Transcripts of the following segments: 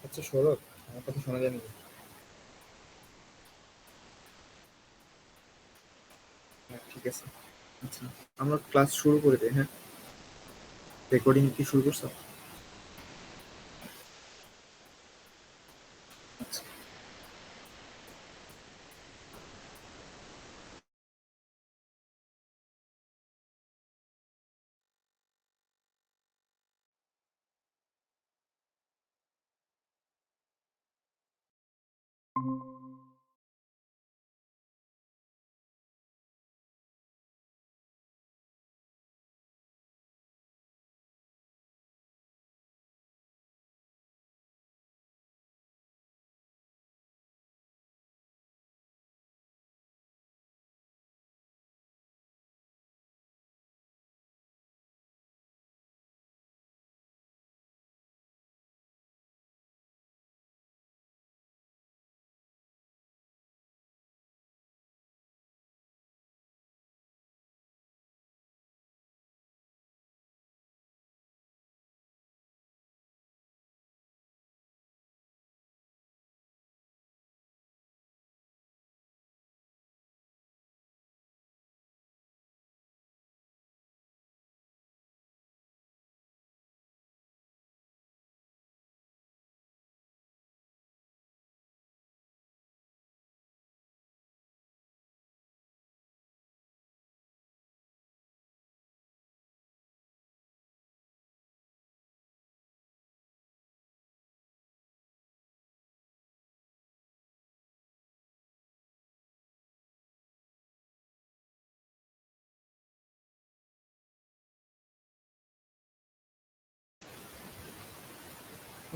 আচ্ছা সৌরভ, আমার কথা শোনা যায় নাকি? হ্যাঁ, ঠিক আছে। আচ্ছা, আমরা ক্লাস শুরু করে দিই। হ্যাঁ, রেকর্ডিং কি শুরু করছো? আচ্ছা।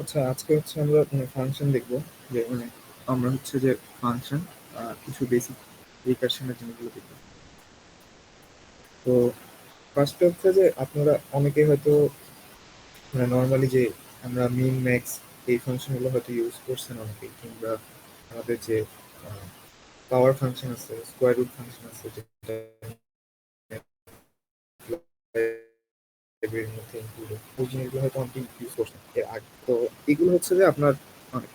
আচ্ছা, আজকে হচ্ছে আমরা ফাংশন দেখবো। যে আমরা হচ্ছে যে ফাংশন কিছু বেসিক রিকার্শনের জিনিসগুলো দেখবো। তো ফার্স্টে হচ্ছে যে আপনারা অনেকে হয়তো নর্মালি যে আমরা মিন ম্যাক্স এই ফাংশনগুলো হয়তো ইউজ করছেন অনেকেই, কিংবা আমাদের যে পাওয়ার ফাংশন আছে, স্কোয়ার রুট ফাংশন আছে, যেটা লাইব্রেরির মধ্যে included, ওই জিনিসগুলো হয়তো অনেকেই ইউজ করছেন এর আগে। তো এগুলো হচ্ছে যে আপনার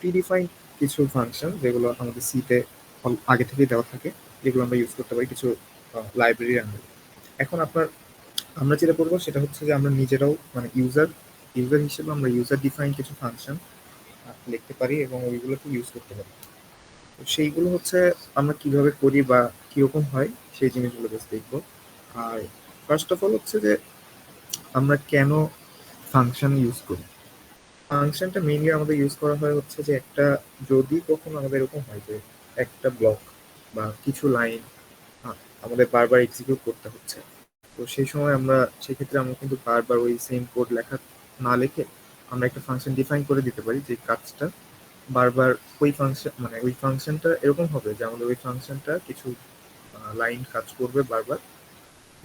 প্রিডিফাইন্ড কিছু ফাংশন, যেগুলো আমাদের সিতে আগে থেকেই দেওয়া থাকে, যেগুলো আমরা ইউজ করতে পারি কিছু লাইব্রেরির আন্ডারে। এখন আমরা যেটা করবো সেটা হচ্ছে যে আমরা নিজেরাও ইউজার ইউজার হিসেবে আমরা ইউজার ডিফাইন কিছু ফাংশন লিখতে পারি এবং ওইগুলোকে ইউজ করতে পারি। তো সেইগুলো হচ্ছে আমরা কিভাবে করি বা কিরকম হয় সেই জিনিসগুলো বেশ দেখবো। আর ফার্স্ট অফ অল হচ্ছে যে আমরা কেন ফাংশন ইউজ করি। ফাংশনটা মেইনলি আমাদের ইউজ করা হয় হচ্ছে যে একটা, যদি কখনো আমাদের এরকম হয় যে একটা ব্লক বা কিছু লাইন আমাদের বারবার এক্সিকিউট করতে হচ্ছে, তো সেই সময় আমরা সেক্ষেত্রে আমরা কিন্তু বারবার ওই সেম কোড লেখা না লিখে আমরা একটা ফাংশন ডিফাইন করে দিতে পারি যে কাজটা বারবার ওই ফাংশন, ওই ফাংশনটা এরকম হবে যে আমাদের ওই ফাংশনটা কিছু লাইন কাজ করবে বারবার।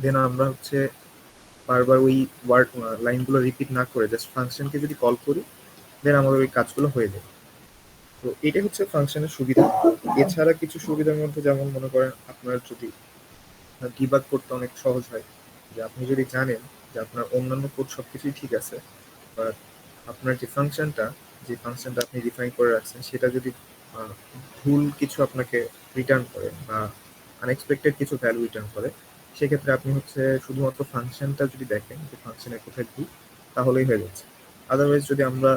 দেন আমরা হচ্ছে বারবার ওই ওয়ার্ড লাইনগুলো রিপিট না করে জাস্ট ফাংশনকে যদি কল করি, দেন আমাদের ওই কাজগুলো হয়ে যাবে। তো এটাই হচ্ছে ফাংশনের সুবিধা। এছাড়া কিছু সুবিধার মধ্যে যেমন মনে করেন আপনার যদি ডিবাগ করতে অনেক সহজ হয়, যে আপনি যদি জানেন যে আপনার অন্যান্য কোড সবকিছুই ঠিক আছে, বাট আপনার যে ফাংশনটা আপনি ডিফাইন করে রাখছেন সেটা যদি আহ, ভুল কিছু আপনাকে রিটার্ন করে বা আনএক্সপেক্টেড কিছু ভ্যালু রিটার্ন করে, সেক্ষেত্রে আপনি হচ্ছে শুধুমাত্র ফাংশনটা যদি দেখেন যে ফাংশনের কোথায় ভুল, তাহলেই হয়ে যাচ্ছে। আদারওয়াইজ যদি আমরা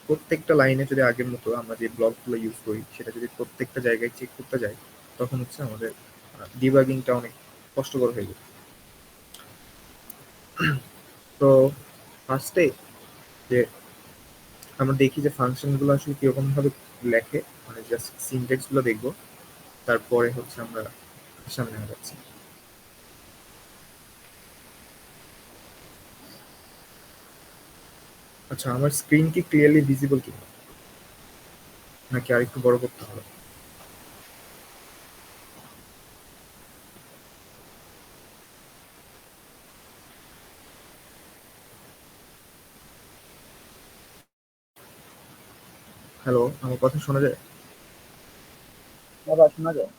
প্রত্যেকটা লাইনে যদি আগের মতো আমরা যে ব্লকগুলো ইউজ করি সেটা যদি প্রত্যেকটা জায়গায় চেক করতে যাই, তখন হচ্ছে আমাদের ডিবাগিংটা অনেক কষ্টকর হয়ে যায়। তো ফার্স্টে যে আমরা দেখি যে ফাংশনগুলো আসলে কিরকম ভাবে লেখে, জাস্ট সিনট্যাক্স গুলো দেখবো, তারপরে হচ্ছে আমরা সামনে আগাচ্ছি। আচ্ছা, আমার স্ক্রিন কি ক্লিয়ারলি ভিজিবল কিনা, নাকি আরেকটু বড় করতে হবে? হ্যালো, আমার কথা শোনা যায়? বাবা শোনা যায়?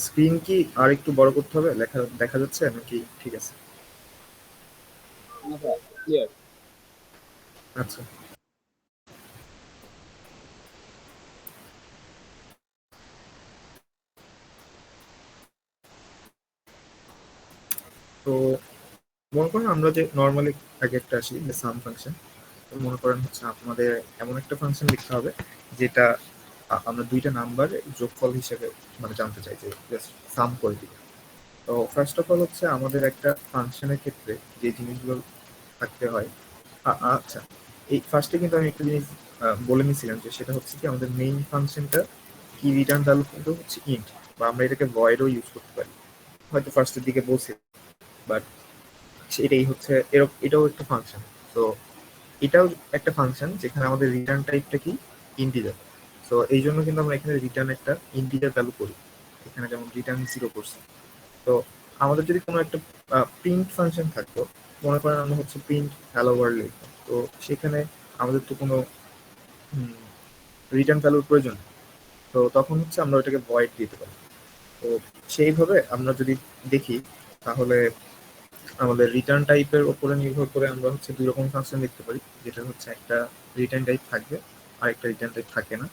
স্ক্রিন কি আর একটু বড় করতে হবে, লেখা দেখা যাচ্ছে নাকি ঠিক আছে? না স্যার, ক্লিয়ার। আচ্ছা, তো মনে করেন আমরা যে নর্মালি আগে একটা আসি যে সাম ফাংশন, মনে করেন হচ্ছে আপনাদের এমন একটা ফাংশন লিখতে হবে যেটা আমরা দুইটা নাম্বার যোগফল হিসেবে মানে জানতে চাই যে জাস্ট সাম করে দিবে। তো ফার্স্ট অফ অল হচ্ছে আমাদের একটা ফাংশনের ক্ষেত্রে যে জিনিসগুলো থাকতে হয়। আচ্ছা, এই ফার্স্টে কিন্তু আমি একটা জিনিস বলে নিয়েছিলাম যে সেটা হচ্ছে কি আমাদের মেইন ফাংশনটা কি রিটার্ন ভ্যালু কিন্তু হচ্ছে ইন্ট, বা আমরা এটাকে ভয়েডও ইউজ করতে পারি, হয়তো ফার্স্টের দিকে বলছি, বাট এটাই হচ্ছে এটাও একটা ফাংশন। তো এটাও একটা ফাংশন যেখানে আমাদের রিটার্ন টাইপটা কি ইন্টিজার। তো এই জন্য কিন্তু আমরা এখানে রিটার্ন একটা ইন্টিজার ভ্যালু করি, এখানে যেমন রিটার্ন 0 করছি। তো আমাদের যদি কোনো একটা প্রিন্ট ফাংশন থাকতো, মনে করেন আমরা হচ্ছে প্রিন্ট হ্যালো ওয়ার্ল্ড লিখতাম, তো সেখানে আমাদের তো কোনো রিটার্ন ভ্যালুর প্রয়োজন নেই। তো তখন হচ্ছে আমরা ওটাকে ভয়েড দিতে পারি। তো সেইভাবে আমরা যদি দেখি তাহলে আমাদের রিটার্ন টাইপের উপরে নির্ভর করে আমরা হচ্ছে দুই রকম ফাংশন লিখতে পারি, যেটা হচ্ছে একটা রিটার্ন টাইপ থাকবে আর একটা রিটার্ন টাইপ থাকে না।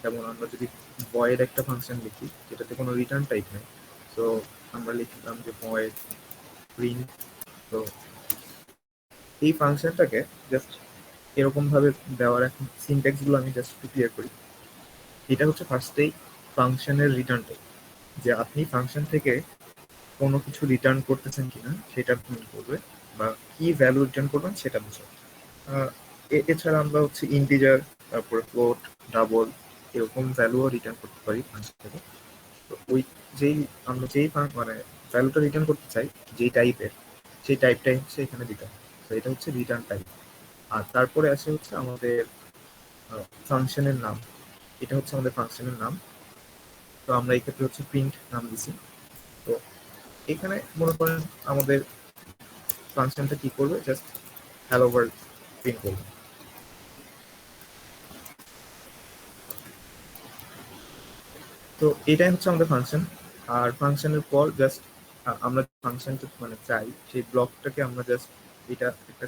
যেমন আমরা যদি ভয়েড একটা ফাংশন লিখি যেটাতে কোনো রিটার্ন টাইপ নেই, তো আমরা লিখলাম যে ভয়েড প্রিন্ট। তো এই ফাংশনটাকে জাস্ট এরকম ভাবে দেওয়ার এখন সিনট্যাক্স গুলো আমি জাস্ট একটু ক্লিয়ার করি। এটা হচ্ছে ফার্স্টেই ফাংশনের রিটার্ন টাইপ, যে আপনি ফাংশন থেকে কোনো কিছু রিটার্ন করতেছেন কিনা সেটা প্রিন্ট করবে, বা কি ভ্যালু রিটার্ন করবেন সেটা বোঝাবে। আহ, এছাড়া আমরা হচ্ছে ইন্টিজার, তারপরে ফ্লোট, ডাবল, এরকম ভ্যালুও রিটার্ন করতে পারি ফাংশন থেকে। তো ওই যেই আমরা মানে ভ্যালুটা রিটার্ন করতে চাই যেই টাইপের, সেই টাইপটাই হচ্ছে এখানে দিতে হবে। তো এটা হচ্ছে রিটার্ন টাইপ। আর তারপরে আসে হচ্ছে আমাদের ফাংশনের নাম। এটা হচ্ছে আমাদের ফাংশনের নাম। তো আমরা এই ক্ষেত্রে হচ্ছে প্রিন্ট নাম দিছি। তো এখানে মনে করেন আমাদের ফাংশনটা কি করবে, জাস্ট হ্যালো ওয়ার্ল্ড প্রিন্ট করবে। তো এটাই হচ্ছে আমাদের ফাংশন। আর ফাংশনের পর জাস্ট আমরা ফাংশনটা মানে চাই সেই ব্লকটাকে আমরা জাস্ট এটা একটা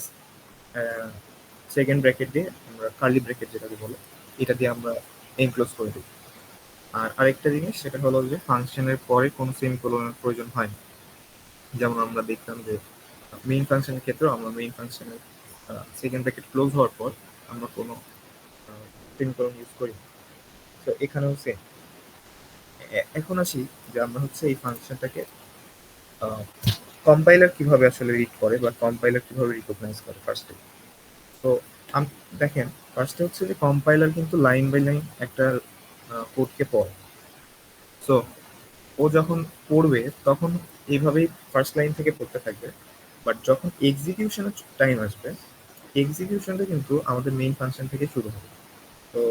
সেকেন্ড ব্র্যাকেট দিয়ে, আমরা কার্লি ব্র্যাকেট যেটাকে বলে, এটা দিয়ে আমরা এনক্লোজ করে দিই। আর আরেকটা জিনিস সেটা হলো যে ফাংশনের পরে কোনো সেমিকোলনের প্রয়োজন হয় না। যেমন আমরা দেখলাম যে মেইন ফাংশনের ক্ষেত্রেও আমরা মেইন ফাংশনের সেকেন্ড ব্র্যাকেট ক্লোজ হওয়ার পর আমরা কোনো সেমিকোলন ইউজ করি না। তো এখানেও সেম। এখন আসি যে আমরা হচ্ছে এই ফাংশনটাকে কম্পাইলার কিভাবে আসলে রিড করে বা কম্পাইলার কিভাবে রিকগনাইজ করে ফার্স্টে। তো দেখেন, ফার্স্টে হচ্ছে যে কম্পাইলার কিন্তু লাইন বাই লাইন একটা কোডকে পড়ে। সো ও যখন পড়বে তখন এইভাবেই ফার্স্ট লাইন থেকে পড়তে থাকবে। বাট যখন এক্সিকিউশনের টাইম আসবে, এক্সিকিউশনটা কিন্তু আমাদের মেইন ফাংশন থেকে শুরু হবে। তো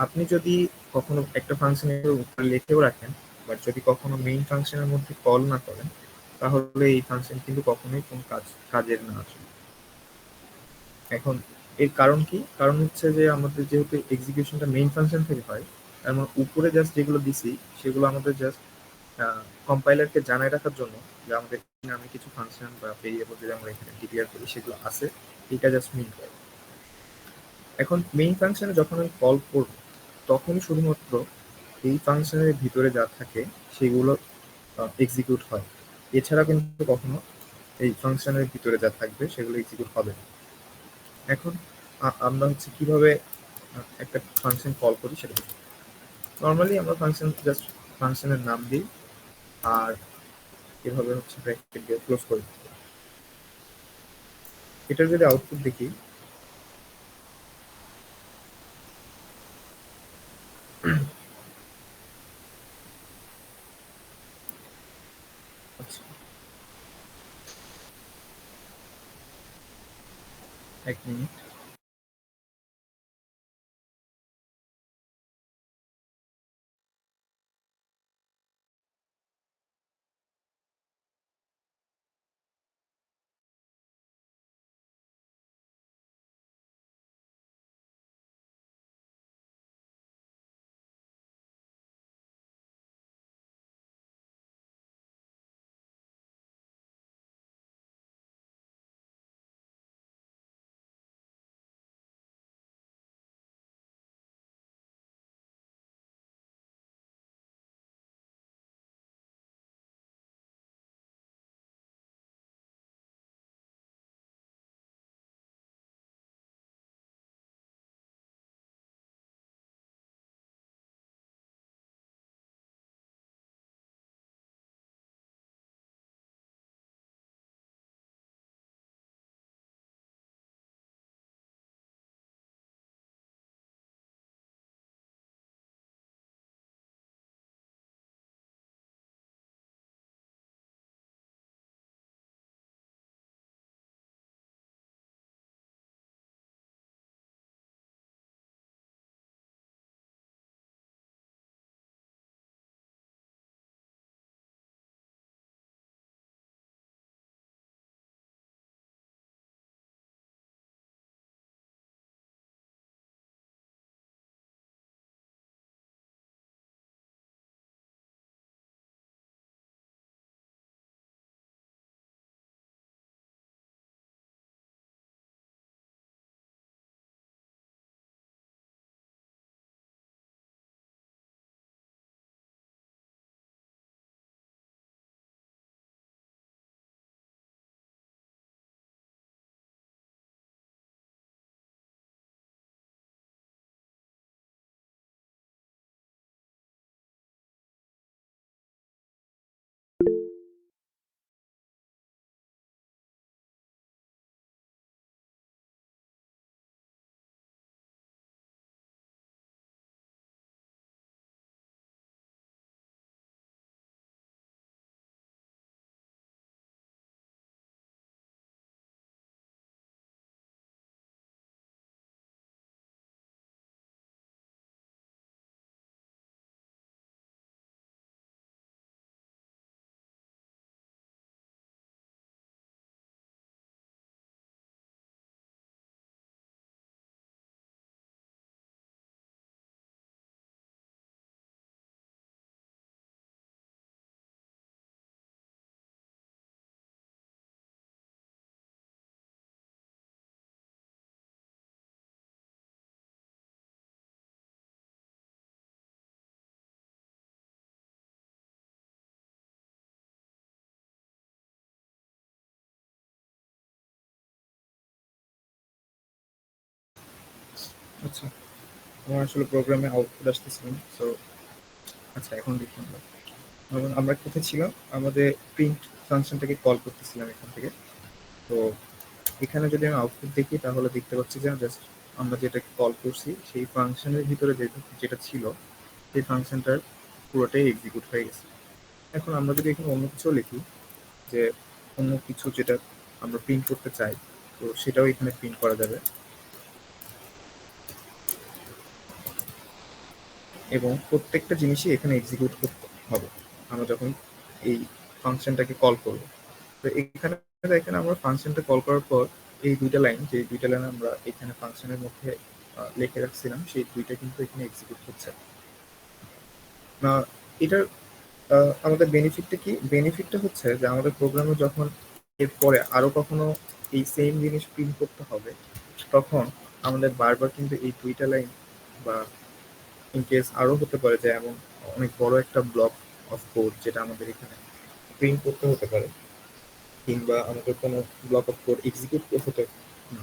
আপনি যদি কখনো একটা ফাংশনের উপরে লিখেও রাখেন, বাট যদি কখনো মেইন ফাংশনের মধ্যে কল না করেন, তাহলে এই ফাংশন কিন্তু কখনোই কোনো কাজের না আসে। এখন এর কারণ কি? কারণ হচ্ছে যে আমাদের যেহেতু এক্সিকিউশনটা মেইন ফাংশন থেকে হয়, তার মানে উপরে জাস্ট যেগুলো দিছি সেগুলো আমাদের জাস্ট কম্পাইলারকে জানায় রাখার জন্য যে আমাদের নামে কিছু ফাংশন বা ভেরিয়েবল যদি আমরা এখানে ডিক্লেয়ার করি সেগুলো আছে, এটা জাস্ট মিন করে। এখন মেইন ফাংশনে যখন আমি কল করব তখনই শুধুমাত্র এই ফাংশনের ভিতরে যা থাকে সেগুলো এক্সিকিউট হয়। এছাড়া কিন্তু কখনো এই ফাংশনের ভিতরে যা থাকবে সেগুলো এক্সিকিউট হবে না। এখন আমরা হচ্ছে কিভাবে একটা ফাংশন কল করি সেটা নর্মালি আমরা ফাংশন জাস্ট ফাংশনের নাম দিই, আর এভাবে হচ্ছে ব্র্যাকেট দিয়ে ক্লোজ করে দিই। এটার যদি আউটপুট দেখি, আচ্ছা, এক মিনিট। আচ্ছা, আমার আসলে প্রোগ্রামে আউটপুট আসতেছিল না। সো আচ্ছা, এখন দেখি আমরা। আমরা কোথায় ছিলাম? আমাদের প্রিন্ট ফাংশনটাকে কল করতেছিলাম এখান থেকে। তো এখানে যদি আমি আউটপুট দেখি তাহলে দেখতে পাচ্ছি যে জাস্ট আমরা যেটাকে কল করছি সেই ফাংশনের ভিতরে যেটা ছিল সেই ফাংশনটার পুরোটাই এক্সিকিউট হয়ে গেছে। এখন আমরা যদি এখানে অন্য কিছু লিখি, যে অন্য কিছু যেটা আমরা প্রিন্ট করতে চাই, তো সেটাও এখানে প্রিন্ট করা যাবে এবং প্রত্যেকটা জিনিসই এখানে এক্সিকিউট করতে হবে আমরা যখন এই ফাংশনটাকে কল করব। তো এখানে দেখেন আমরা ফাংশনটা কল করার পর এই দুইটা লাইন আমরা এখানে ফাংশনের মধ্যে লিখে রাখছিলাম, সেই দুইটা কিন্তু এখানে এক্সিকিউট হচ্ছে না। এটার আমাদের বেনিফিটটা কি? বেনিফিটটা হচ্ছে যে আমাদের প্রোগ্রামে যখন এরপরে আরো কখনো এই সেম জিনিস প্রিন্ট করতে হবে, তখন আমাদের বারবার কিন্তু এই দুইটা লাইন বা ইন কেস আরো হতে পারে যে এমন অনেক বড় একটা ব্লক অফ কোড যেটা আমাদের এখানে প্রিন্ট করতে হতে পারে, কিংবা আমাদের কোনো ব্লক অফ কোড এক্সিকিউট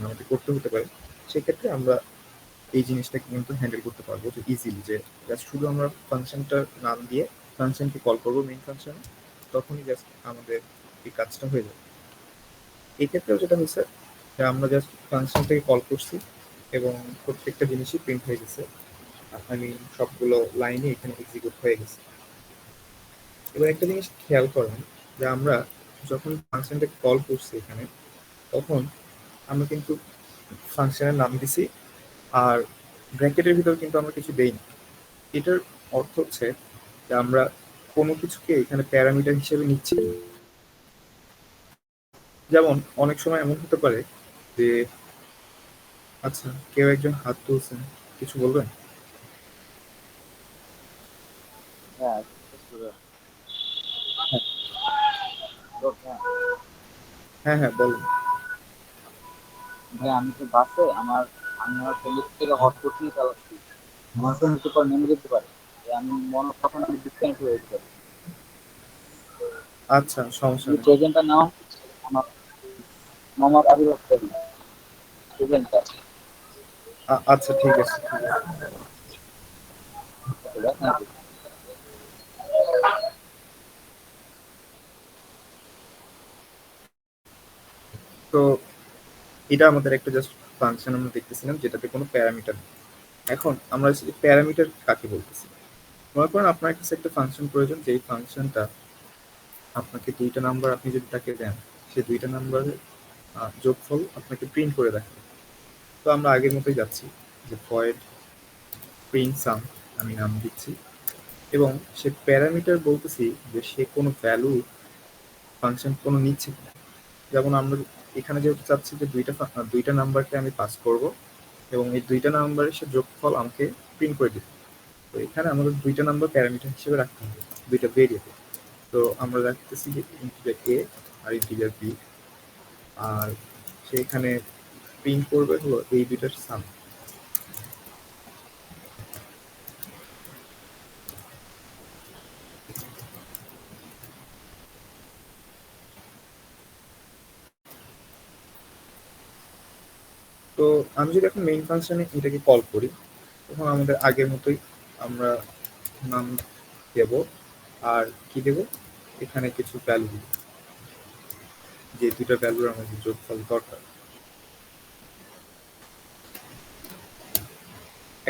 আমাদের করতে হতে পারে। সেক্ষেত্রে আমরা এই জিনিসটা কিন্তু হ্যান্ডেল করতে পারবো যে ইজিলি, যে জাস্ট শুধু আমরা ফাংশনটার নাম দিয়ে ফাংশনকে কল করবো মেইন ফাংশনে, তখনই জাস্ট আমাদের এই কাজটা হয়ে যাবে। এই ক্ষেত্রেও যেটা হয়েছে যে আমরা জাস্ট ফাংশনটাকে কল করছি এবং প্রত্যেকটা জিনিসই প্রিন্ট হয়ে গেছে। আমি সবগুলো লাইনই এখানে এক্সিকিউট হয়ে গেছে। এবার একটা জিনিস খেয়াল করেন যে আমরা যখন ফাংশনটাকে কল করছি এখানে, তখন আমরা কিন্তু ফাংশনের নাম দিছি আর ব্র্যাকেটের ভিতর কিন্তু আমরা কিছু দেইনি। এটার অর্থ হচ্ছে যে আমরা কোনো কিছুকে এখানে প্যারামিটার হিসেবে নিচ্ছি না। যেমন অনেক সময় এমন হতে পারে যে, আচ্ছা, কেউ একজন হাত তুলছেন, কিছু বলবেন? হ্যাঁ, তো হ্যাঁ, হ্যাঁ হ্যাঁ, বলুন। ভাই আমি তো বাসে আমি আমার ফ্রেন্ডের থেকে হটস্পট নিয়ে চালাচ্ছি। আমার ফোন একটু পর নেমে যেতে পারে। আমি মনে তখন আমি ডিসকানেক্ট হয়ে যেতে পারি। আচ্ছা, সমস্যা এই নেই। প্রেজেন্টটা নাও, আমার মোহাম্মদ আবির হোসেন প্রেজেন্টটা। আচ্ছা, ঠিক আছে, ঠিক আছে। Thank you. তো এটা আমাদের একটা জাস্ট ফাংশন আমরা দেখতেছিলাম যেটাতে কোনো প্যারামিটার নেই। এখন আমরা প্যারামিটার কাকে বলতেছি? মনে করেন আপনার কাছে একটা ফাংশন প্রয়োজন, যেই ফাংশনটা আপনাকে দুইটা নাম্বার আপনি যদি তাকে দেন, সে দুইটা নাম্বারের যোগফল আপনাকে প্রিন্ট করে দেখাবে। তো আমরা আগের মতোই যাচ্ছি, যে ভয়েড প্রিন্ট সাম আমি নাম দিচ্ছি এবং সে প্যারামিটার বলতেছি যে সে কোনো ভ্যালু ফাংশন কোনো নিচ্ছে কিনা। যেমন আমরা এখানে যেহেতু চাচ্ছি যে দুইটা নাম্বারকে আমি পাস করব এবং এই দুইটা নাম্বারের সে যোগফল আমাকে প্রিন্ট করে দিবে। তো এখানে আমাদের দুইটা নাম্বার প্যারামিটার হিসেবে রাখতে হবে, দুইটা ভেরিয়েবল। তো আমরা রাখতেছি যে ইন্টিজার এ আর ইন্টিজার বি, আর সেখানে প্রিন্ট করবে হলো এই দুইটার সাম। তো আমি যদি এখন মেইন ফাংশনে এটাকে কল করি, তখন আমাদের আগের মতোই আমরা নাম দেব আর কি দেব, এখানে কিছু ভ্যালু দিব, যে দুইটা ভ্যালুর আমাদের যোগফল দরকার।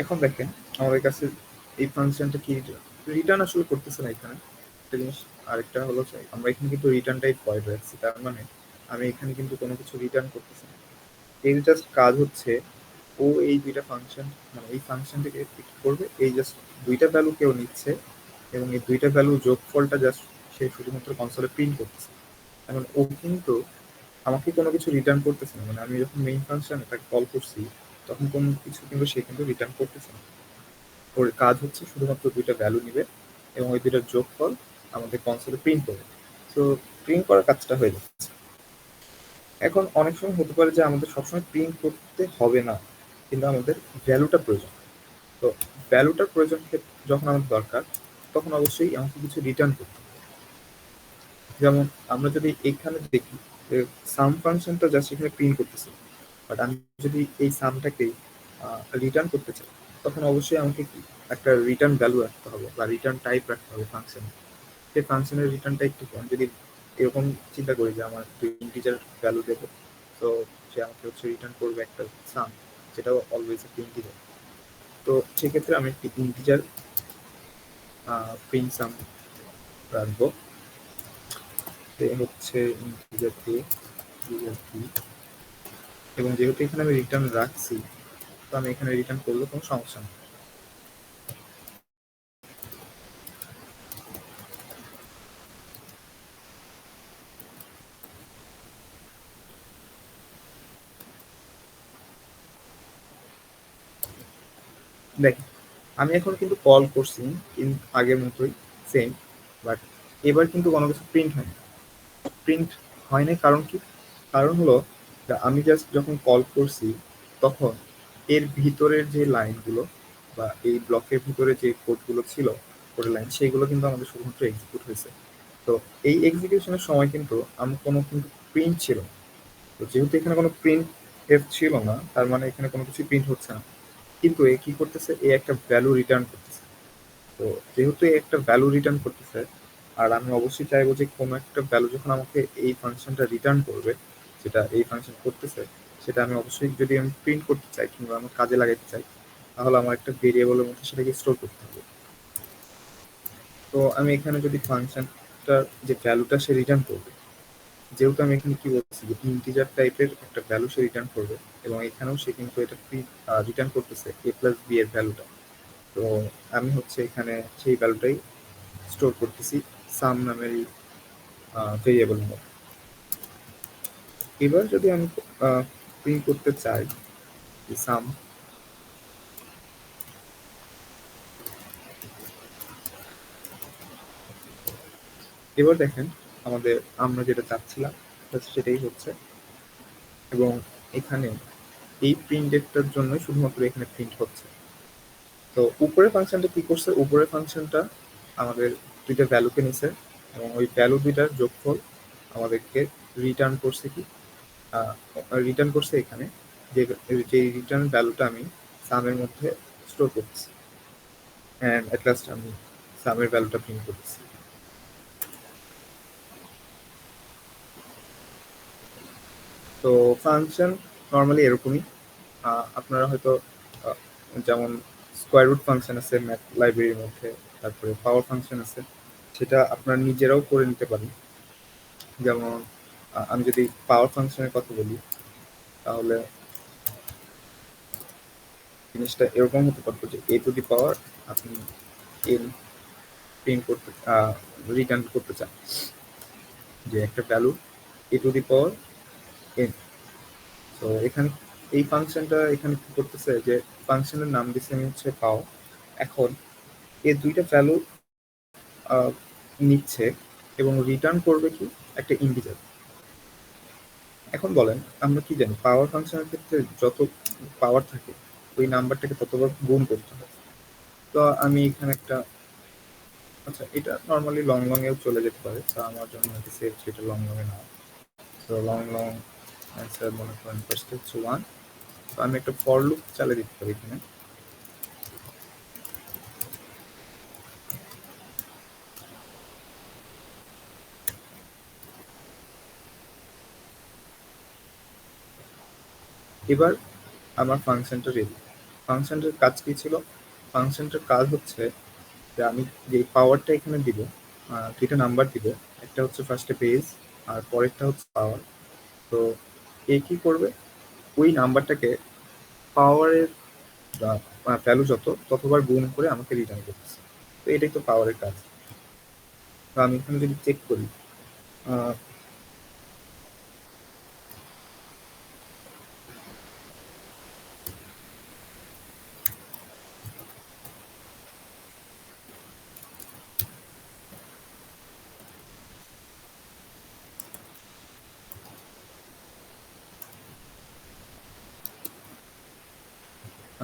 এখন দেখেন আমাদের কাছে এই ফাংশনটা কি রিটার্ন আসলে করতেছে না এখানে একটা জিনিস। আরেকটা হলো যে আমরা এখানে কিন্তু রিটার্ন টাইপ ভয়েড রাখছি, তার মানে আমি এখানে কিন্তু কোনো কিছু রিটার্ন করতেছি না। এর জাস্ট কাজ হচ্ছে ও এই দুইটা ফাংশন, মানে এই ফাংশনটাকে কি করবে, এই জাস্ট দুইটা ভ্যালু কেউ নিচ্ছে এবং এই দুইটা ভ্যালু যোগফলটা জাস্ট সে শুধুমাত্র কনসোলে প্রিন্ট করতেছে। এখন ও কিন্তু আমাকে কোনো কিছু রিটার্ন করতেছে না, মানে আমি যখন মেইন ফাংশন এটাকে কল করছি তখন কোনো কিছু কিন্তু সে কিন্তু রিটার্ন করতেছে না। ওর কাজ হচ্ছে শুধুমাত্র দুইটা ভ্যালু নিবে এবং ওই দুইটার যোগফল আমাদের কনসোলে প্রিন্ট করবে। তো প্রিন্ট করার কাজটা হয়ে যাচ্ছে। এখন অনেক সময় হতে পারে যে আমাদের সবসময় প্রিন্ট করতে হবে না, কিন্তু আমাদের ভ্যালুটা প্রয়োজন। তো ভ্যালুটার প্রয়োজন যখন আমাদের দরকার, তখন অবশ্যই আমাকে কিছু রিটার্ন করতে হবে। যেমন আমরা যদি এখানে দেখি যে সাম ফাংশনটা জাস্ট এখানে প্রিন্ট করতেছে, বাট আমি যদি এই সামটাকে রিটার্ন করতে চাই, তখন অবশ্যই আমাকে কি একটা রিটার্ন ভ্যালু রাখতে হবে বা রিটার্ন টাইপ রাখতে হবে ফাংশনে। সেই ফাংশনের রিটার্ন টাইপ কি, আমি যদি এরকম চিন্তা করি যে আমার একটু ইন্টিজার ভ্যালু দেবো, তো সে আমাকে হচ্ছে রিটার্ন করবে একটা সাম, যেটাও অলওয়েজ একটা ইন্টিজার। তো সেক্ষেত্রে আমি একটি ইন্টিজার প্রিন্ট সাম রাখবো, সে হচ্ছে ইন্টিজার দিয়ে এবং যেহেতু এখানে আমি রিটার্ন রাখছি, তো আমি এখানে রিটার্ন করলে কোনো সমস্যা নেই। দেখেন, আমি এখন কিন্তু কল করছি কিন্তু আগের মতোই সেম, বাট এবার কিন্তু কোনো কিছু প্রিন্ট হয়নি। প্রিন্ট হয় নাই কারণ কি? কারণ হলো যে আমি জাস্ট যখন কল করছি তখন এর ভিতরের যে লাইনগুলো বা এই ব্লকের ভিতরে যে কোডগুলো ছিল, কোডের লাইন, সেগুলো কিন্তু আমাদের শুধুমাত্র এক্সিকিউট হয়েছে। তো এই এক্সিকিউশনের সময় কিন্তু আমার কোনো কিন্তু প্রিন্ট ছিল না। তো যেহেতু এখানে কোনো প্রিন্ট এফ ছিল না, তার মানে এখানে কোনো কিছু প্রিন্ট হচ্ছে না। কিন্তু এ কি করতেছে, এ একটা ভ্যালু রিটার্ন করতেছে। তো যেহেতু এ একটা ভ্যালু রিটার্ন করতেছে, আর আমি অবশ্যই চাইবো যে কোনো একটা ভ্যালু যখন আমাকে এই ফাংশনটা রিটার্ন করবে, যেটা এই ফাংশন করতেছে, সেটা আমি অবশ্যই যদি আমি প্রিন্ট করতে চাই কিংবা আমি কাজে লাগাতে চাই, তাহলে আমার একটা ভেরিয়েবলের মধ্যে সেটাকে স্টোর করতে হবে। তো আমি এখানে যদি ফাংশনটা যে ভ্যালুটা সে রিটার্ন করবে, যেহেতু আমি এখানে কি বলছি যে ইন্টিজার টাইপের একটা ভ্যালু সে রিটার্ন করবে, এবং এখানেও সে কিন্তু এটা রিটার্ন করতেছে a প্লাস b এর ভ্যালুটা। তো আমি হচ্ছে এখানে সেই ভ্যালুটাই স্টোর করতেছি সাম নামের ভেরিয়েবল মধ্যে। এবার যদি আমি প্রিন্ট করতে চাই সাম, এবার দেখেন আমাদের আমরা যেটা চাচ্ছিলাম সেটাই হচ্ছে, এবং এখানে এই প্রিন্টেরটার জন্য শুধুমাত্র এখানে প্রিন্ট হচ্ছে। তো উপরের ফাংশনটা কি করছে, উপরের ফাংশনটা আমাদের দুইটা ভ্যালুকে নিছে এবং ওই ভ্যালু দুইটার যোগফল আমাদেরকে রিটার্ন করছে কি, রিটার্ন করছে এখানে যে যে রিটার্ন ভ্যালুটা আমি সামের মধ্যে স্টোর করতেছি, অ্যান্ড এট লাস্ট আমি সামের ভ্যালুটা প্রিন্ট করতেছি। তো ফাংশন নর্মালি এরকমই। আপনারা হয়তো আহ, যেমন স্কোয়ার রুট ফাংশন আছে ম্যাথ লাইব্রেরির মধ্যে, তারপরে পাওয়ার ফাংশন আছে, সেটা আপনারা নিজেরাও করে নিতে পারেন। যেমন আমি যদি পাওয়ার ফাংশনের কথা বলি, তাহলে জিনিসটা এরকম হতে পারতো যে এ টু দি পাওয়ার আপনি এন প্রিন্ট করতে রিটার্ন করতে চান, যে একটা value A two the power N. তো এখানে এই ফাংশনটা এখানে কি করতেছে, যে ফাংশনের নাম দিচ্ছে আমি হচ্ছে পাও। এখন এই দুইটা ভ্যালু নিচ্ছে এবং রিটার্ন করবে কি, একটা ইন্টিজার। এখন বলেন, আমরা কি জানি পাওয়ার ফাংশনের ক্ষেত্রে যত পাওয়ার থাকে ওই নাম্বারটাকে ততবার গুণ করতে হয়। তো আমি এখানে একটা, আচ্ছা এটা নর্মালি লং লং এও চলে যেতে পারে, তো আমার জন্য হচ্ছে সেফ সেটা লং লং এ না। তো লং লং অ্যান্সার মনে করেন ফার্স্ট হচ্ছে ওয়ান। তো আমি একটা ফর লুপ চালিয়ে দিতে পারি এখানে। এবার আমার ফাংশনটা রেডি। ফাংশনটার কাজ কি ছিল? ফাংশনটার কাজ হচ্ছে যে আমি যে পাওয়ারটা এখানে দিব, দুইটা নাম্বার দিব, একটা হচ্ছে ফার্স্টে বেস আর পরেরটা হচ্ছে পাওয়ার। তো এ কি করবে, ওই নাম্বারটাকে পাওয়ারের ভ্যালু যত ততবার গুণ করে আমাকে রিটার্ন করতেছে। তো এটাই তো পাওয়ারের কাজ। তো আমি এখানে যদি চেক করি, আহ,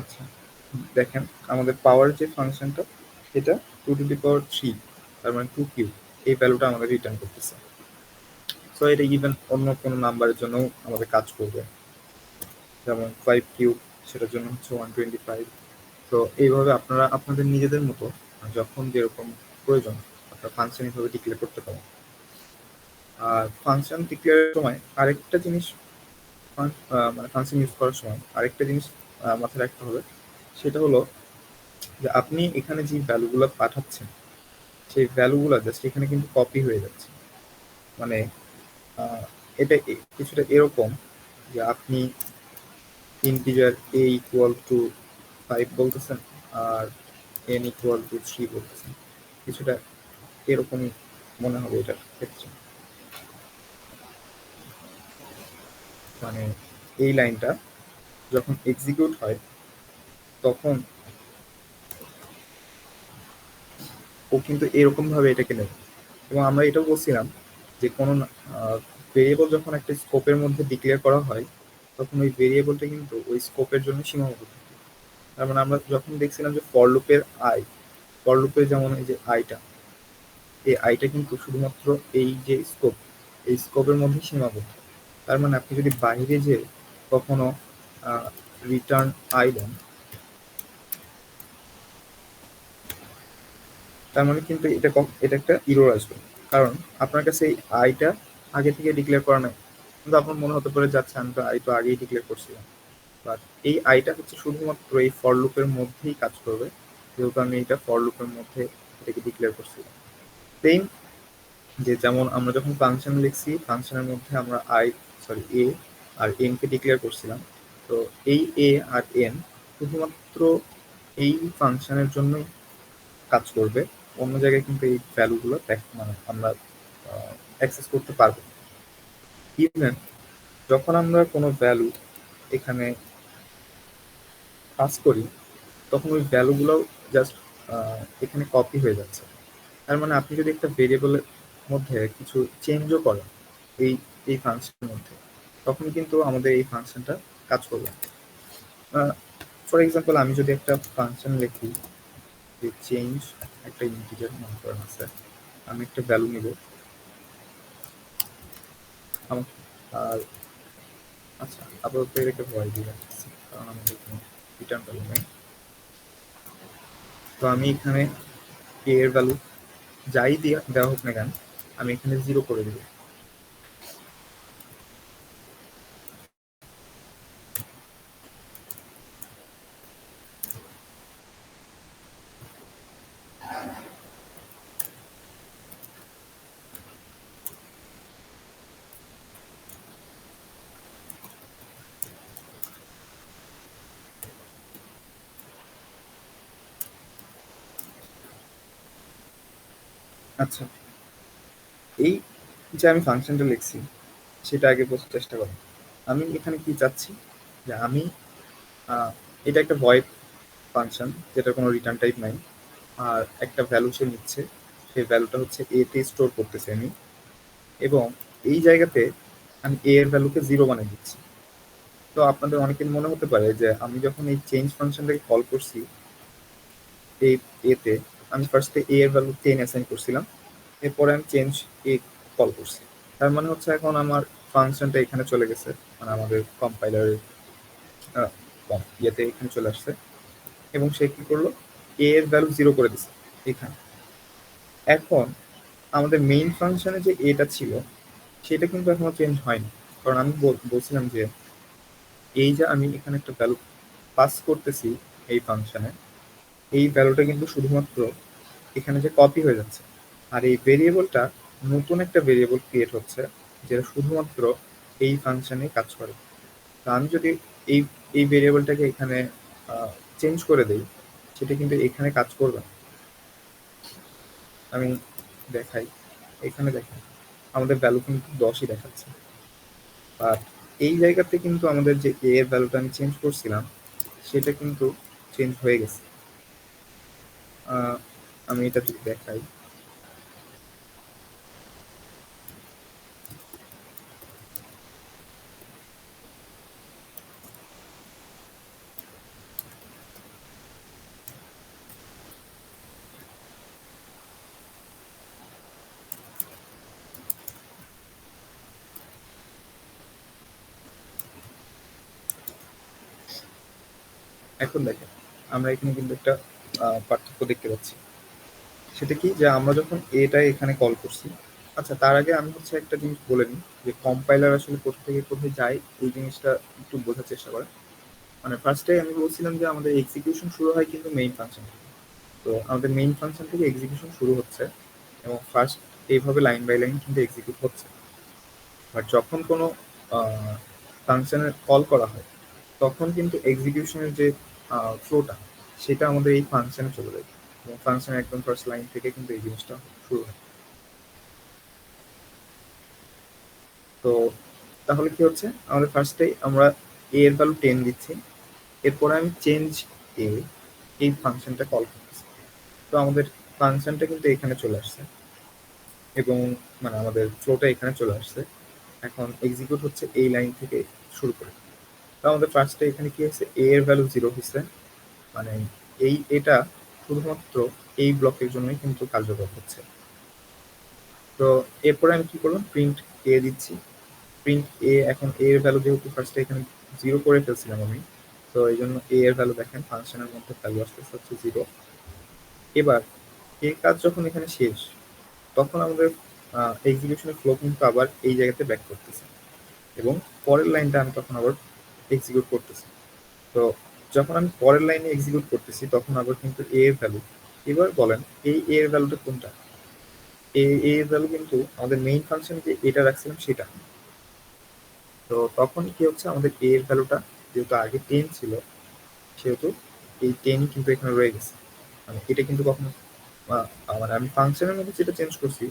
আচ্ছা দেখেন আমাদের পাওয়ার যে ফাংশনটা, এটা two two the power three, তার মানে টু কিউ, এই ভ্যালুটা আমাদের রিটার্ন করতেছে। সো এটা ইভেন অন্য কোনো নাম্বারের জন্য আমাদের কাজ করবে, যেমন ফাইভ কিউব সেটার জন্য হচ্ছে 125। তো এইভাবে আপনারা আপনাদের নিজেদের মতো যখন যেরকম প্রয়োজন আপনারা ফাংশন এইভাবে ডিক্লেয়ার করতে পারেন। আর ফাংশন ডিক্লেয়ারের সময় আরেকটা জিনিস, মানে ফাংশন ইউজ করার সময় আরেকটা জিনিস মাথায় রাখতে হবে। সেটা হলো যে আপনি এখানে যে ভ্যালুগুলো পাঠাচ্ছেন সেই ভ্যালুগুলো জাস্ট এখানে কিন্তু কপি হয়ে যাচ্ছে। মানে এটা কিছুটা এরকম যে আপনি ইন্টিজার a ইকুয়াল টু 5 বলতেছেন আর n ইকুয়াল টু 3 বলতেছেন। কিছুটা এরকমই মনে হবে এটার ক্ষেত্রে। মানে এই লাইনটা যখন এক্সিকিউট হয় তখন ও কিন্তু এরকম ভাবে এটাকে নেবে। এবং আমরা এটাও বলছিলাম যে কোনো ভেরিয়েবল যখন একটা স্কোপের মধ্যে ডিক্লেয়ার করা হয় তখন ওই ভেরিয়েবলটা কিন্তু ওই স্কোপের জন্য সীমাবদ্ধ থাকে। তার মানে আমরা যখন দেখছিলাম যে ফর লুপের ফর লুপের যেমন এই যে আইটা, এই আইটা কিন্তু শুধুমাত্র এই যে স্কোপ, এই স্কোপের মধ্যে সীমাবদ্ধ। তার মানে আপনি যদি বাইরে যে কখনো রিটার্ন আই দেন, তার মানে কিন্তু এটা একটা ইরর আসবে। কারণ আপনার কাছে এই আইটা আগে থেকে ডিক্লেয়ার করা নাই। কিন্তু আপনার মনে হতে পারে যাচ্ছে আমি তো আই তো আগেই ডিক্লেয়ার করছিলাম। বাট এই আইটা হচ্ছে শুধুমাত্র এই ফর লুপের মধ্যেই কাজ করবে, যেহেতু আমি এটা ফর লুপের মধ্যে এটাকে ডিক্লেয়ার করছিলাম। সেম যে যেমন আমরা যখন ফাংশন লিখছি ফাংশনের মধ্যে আমরা এ আর এন কে ডিক্লেয়ার করছিলাম। তো এই এ আর এন শুধুমাত্র এই ফাংশনের জন্যই কাজ করবে। অন্য জায়গায় কিন্তু এই ভ্যালুগুলো মানে আমরা অ্যাক্সেস করতে পারবো। ইভেন যখন আমরা কোনো ভ্যালু এখানে পাস করি তখন ওই ভ্যালুগুলো জাস্ট এখানে কপি হয়ে যাচ্ছে। তার মানে আপনি যদি একটা ভেরিয়েবলের মধ্যে কিছু চেঞ্জও করেন এই এই ফাংশনের মধ্যে, তখন কিন্তু আমাদের এই ফাংশনটা কাজ করবে। ফর এক্সাম্পল আমি যদি একটা ফাংশন লিখি যে চেঞ্জ একটা ইন্টিজার মনে করেন আছে, আমি একটা ভ্যালু নিব আর আচ্ছা আপাতত এটাকে ভয় দিয়ে রাখছি কারণ আমাদের কোনো রিটার্ন ভ্যালু নেই। তো আমি এখানে a এর ভ্যালু যাই দেওয়া হোক না কেন আমি এখানে 0 করে দিব। আচ্ছা, এই যে আমি ফাংশনটা লিখছি সেটা আগে বোঝার চেষ্টা করো। আমি এখানে কি চাচ্ছি যে আমি এটা একটা ভয়েড ফাংশন যেটার কোনো রিটার্ন টাইপ নাই, আর একটা ভ্যালু সে নিচ্ছে, সেই ভ্যালুটা হচ্ছে এ তে স্টোর করতেছি আমি, এবং এই জায়গাতে আমি এ এর ভ্যালুকে 0 বানিয়ে দিচ্ছি। তো আপনাদের অনেকের মনে হতে পারে যে আমি যখন এই চেঞ্জ ফাংশনটাকে কল করছি এই এতে, আমি ফার্স্টে এ এর ভ্যালু 10 অ্যাসাইন করছিলাম, এরপরে আমি চেঞ্জ এ কল করছি। তার মানে হচ্ছে এখন আমার ফাংশনটা এখানে চলে গেছে, মানে আমাদের কম্পাইলারের ইয়েতে এখানে চলে আসছে, এবং সে কি করলো এ এর ভ্যালু 0 করে দিছে এখানে। এখন আমাদের মেইন ফাংশনে যে এটা ছিল সেটা কিন্তু এখনো চেঞ্জ হয়নি, কারণ আমি বলছিলাম যে এই যে আমি এখানে একটা ভ্যালু পাস করতেছি এই ফাংশনে, এই ভ্যালুটা কিন্তু শুধুমাত্র এখানে যে কপি হয়ে যাচ্ছে। আর এই ভেরিয়েবলটা নতুন একটা ভেরিয়েবল ক্রিয়েট হচ্ছে যেটা শুধুমাত্র এই ফাংশনে কাজ করে। তো আমি যদি এই এই ভেরিয়েবলটাকে এখানে চেঞ্জ করে দেই সেটা কিন্তু এখানে কাজ করবে না। আমি দেখাই, এখানে দেখেন আমাদের ভ্যালু কিন্তু 10ই দেখাচ্ছে। আর এই জায়গাতে কিন্তু আমাদের যে এ এর ভ্যালুটা আমি চেঞ্জ করছিলাম সেটা কিন্তু চেঞ্জ হয়ে গেছে। আমি এটা যদি দেখাই, এখন দেখেন আমরা এখানে কিন্তু একটা পার্থক্য দেখতে পাচ্ছি। সেটা কি, যে আমরা যখন এটা এখানে কল করছি, আচ্ছা তার আগে আমি হচ্ছে একটা জিনিস বলে নিই, যে কম্পাইলার আসলে কোথা থেকে কোথায় যায় এই জিনিসটা একটু বোঝার চেষ্টা করেন। মানে ফার্স্টে আমি বলছিলাম যে আমাদের এক্সিকিউশন শুরু হয় কিন্তু মেইন ফাংশন থেকে। তো আমাদের মেইন ফাংশন থেকে এক্সিকিউশন শুরু হচ্ছে এবং ফার্স্ট এইভাবে লাইন বাই লাইন কিন্তু এক্সিকিউট হচ্ছে। বাট যখন কোনো ফাংশনের কল করা হয় তখন কিন্তু এক্সিকিউশনের যে ফ্লোটা সেটা আমাদের এই ফাংশনে চলে যায় এবং ফাংশনের একদম ফার্স্ট লাইন থেকে কিন্তু এই জিনিসটা শুরু হয়। তো তাহলে কি হচ্ছে, আমাদের ফার্স্টে আমরা এ এর ভ্যালু 10 দিচ্ছি, এরপরে আমি চেঞ্জ এ এই ফাংশনটা কল করতেছি। তো আমাদের ফাংশনটা কিন্তু এখানে চলে আসছে এবং মানে আমাদের ফ্লোটা এখানে চলে আসছে। এখন এক্সিকিউট হচ্ছে এই লাইন থেকে শুরু করে। তো আমাদের ফার্স্টে এখানে কি হয়েছে, এ এর ভ্যালু 0 হয়েছে, মানে এটা শুধুমাত্র এই ব্লকের জন্যই কিন্তু কার্যকর হচ্ছে। তো এরপরে আমি কি করলাম, প্রিন্ট এ দিচ্ছি। প্রিন্ট এ, এখন এ এর ভ্যালু যেহেতু ফার্স্টে এখানে 0 করে ফেলছিলাম আমি, তো এই জন্য এ এর ভ্যালু দেখেন ফাংশনের মধ্যে ভ্যালু আসতেছে হচ্ছে 0। এবার এই কাজ যখন এখানে শেষ, তখন আমাদের এক্সিকিউশনের ফ্লো কিন্তু আবার এই জায়গাতে ব্যাক করতেছে এবং পরের লাইনটা আমি তখন আবার এক্সিকিউট করতেছি। তো যখন আমি পরের লাইনে এক্সিকিউট করতেছি তখন আবার কিন্তু এ এর ভ্যালু, এবার বলেন এই এ এর ভ্যালুটা কোনটা? এর ভ্যালু কিন্তু আমাদের মেইন ফাংশন যে এটা রাখছিলাম সেটা। তো তখন কি হচ্ছে, আমাদের এ এর ভ্যালুটা যেহেতু আগে 10 ছিল, সেহেতু এই 10 কিন্তু এখানে রয়ে গেছে। মানে এটা কিন্তু কখনো মানে আমি ফাংশনের মধ্যে যেটা চেঞ্জ করছি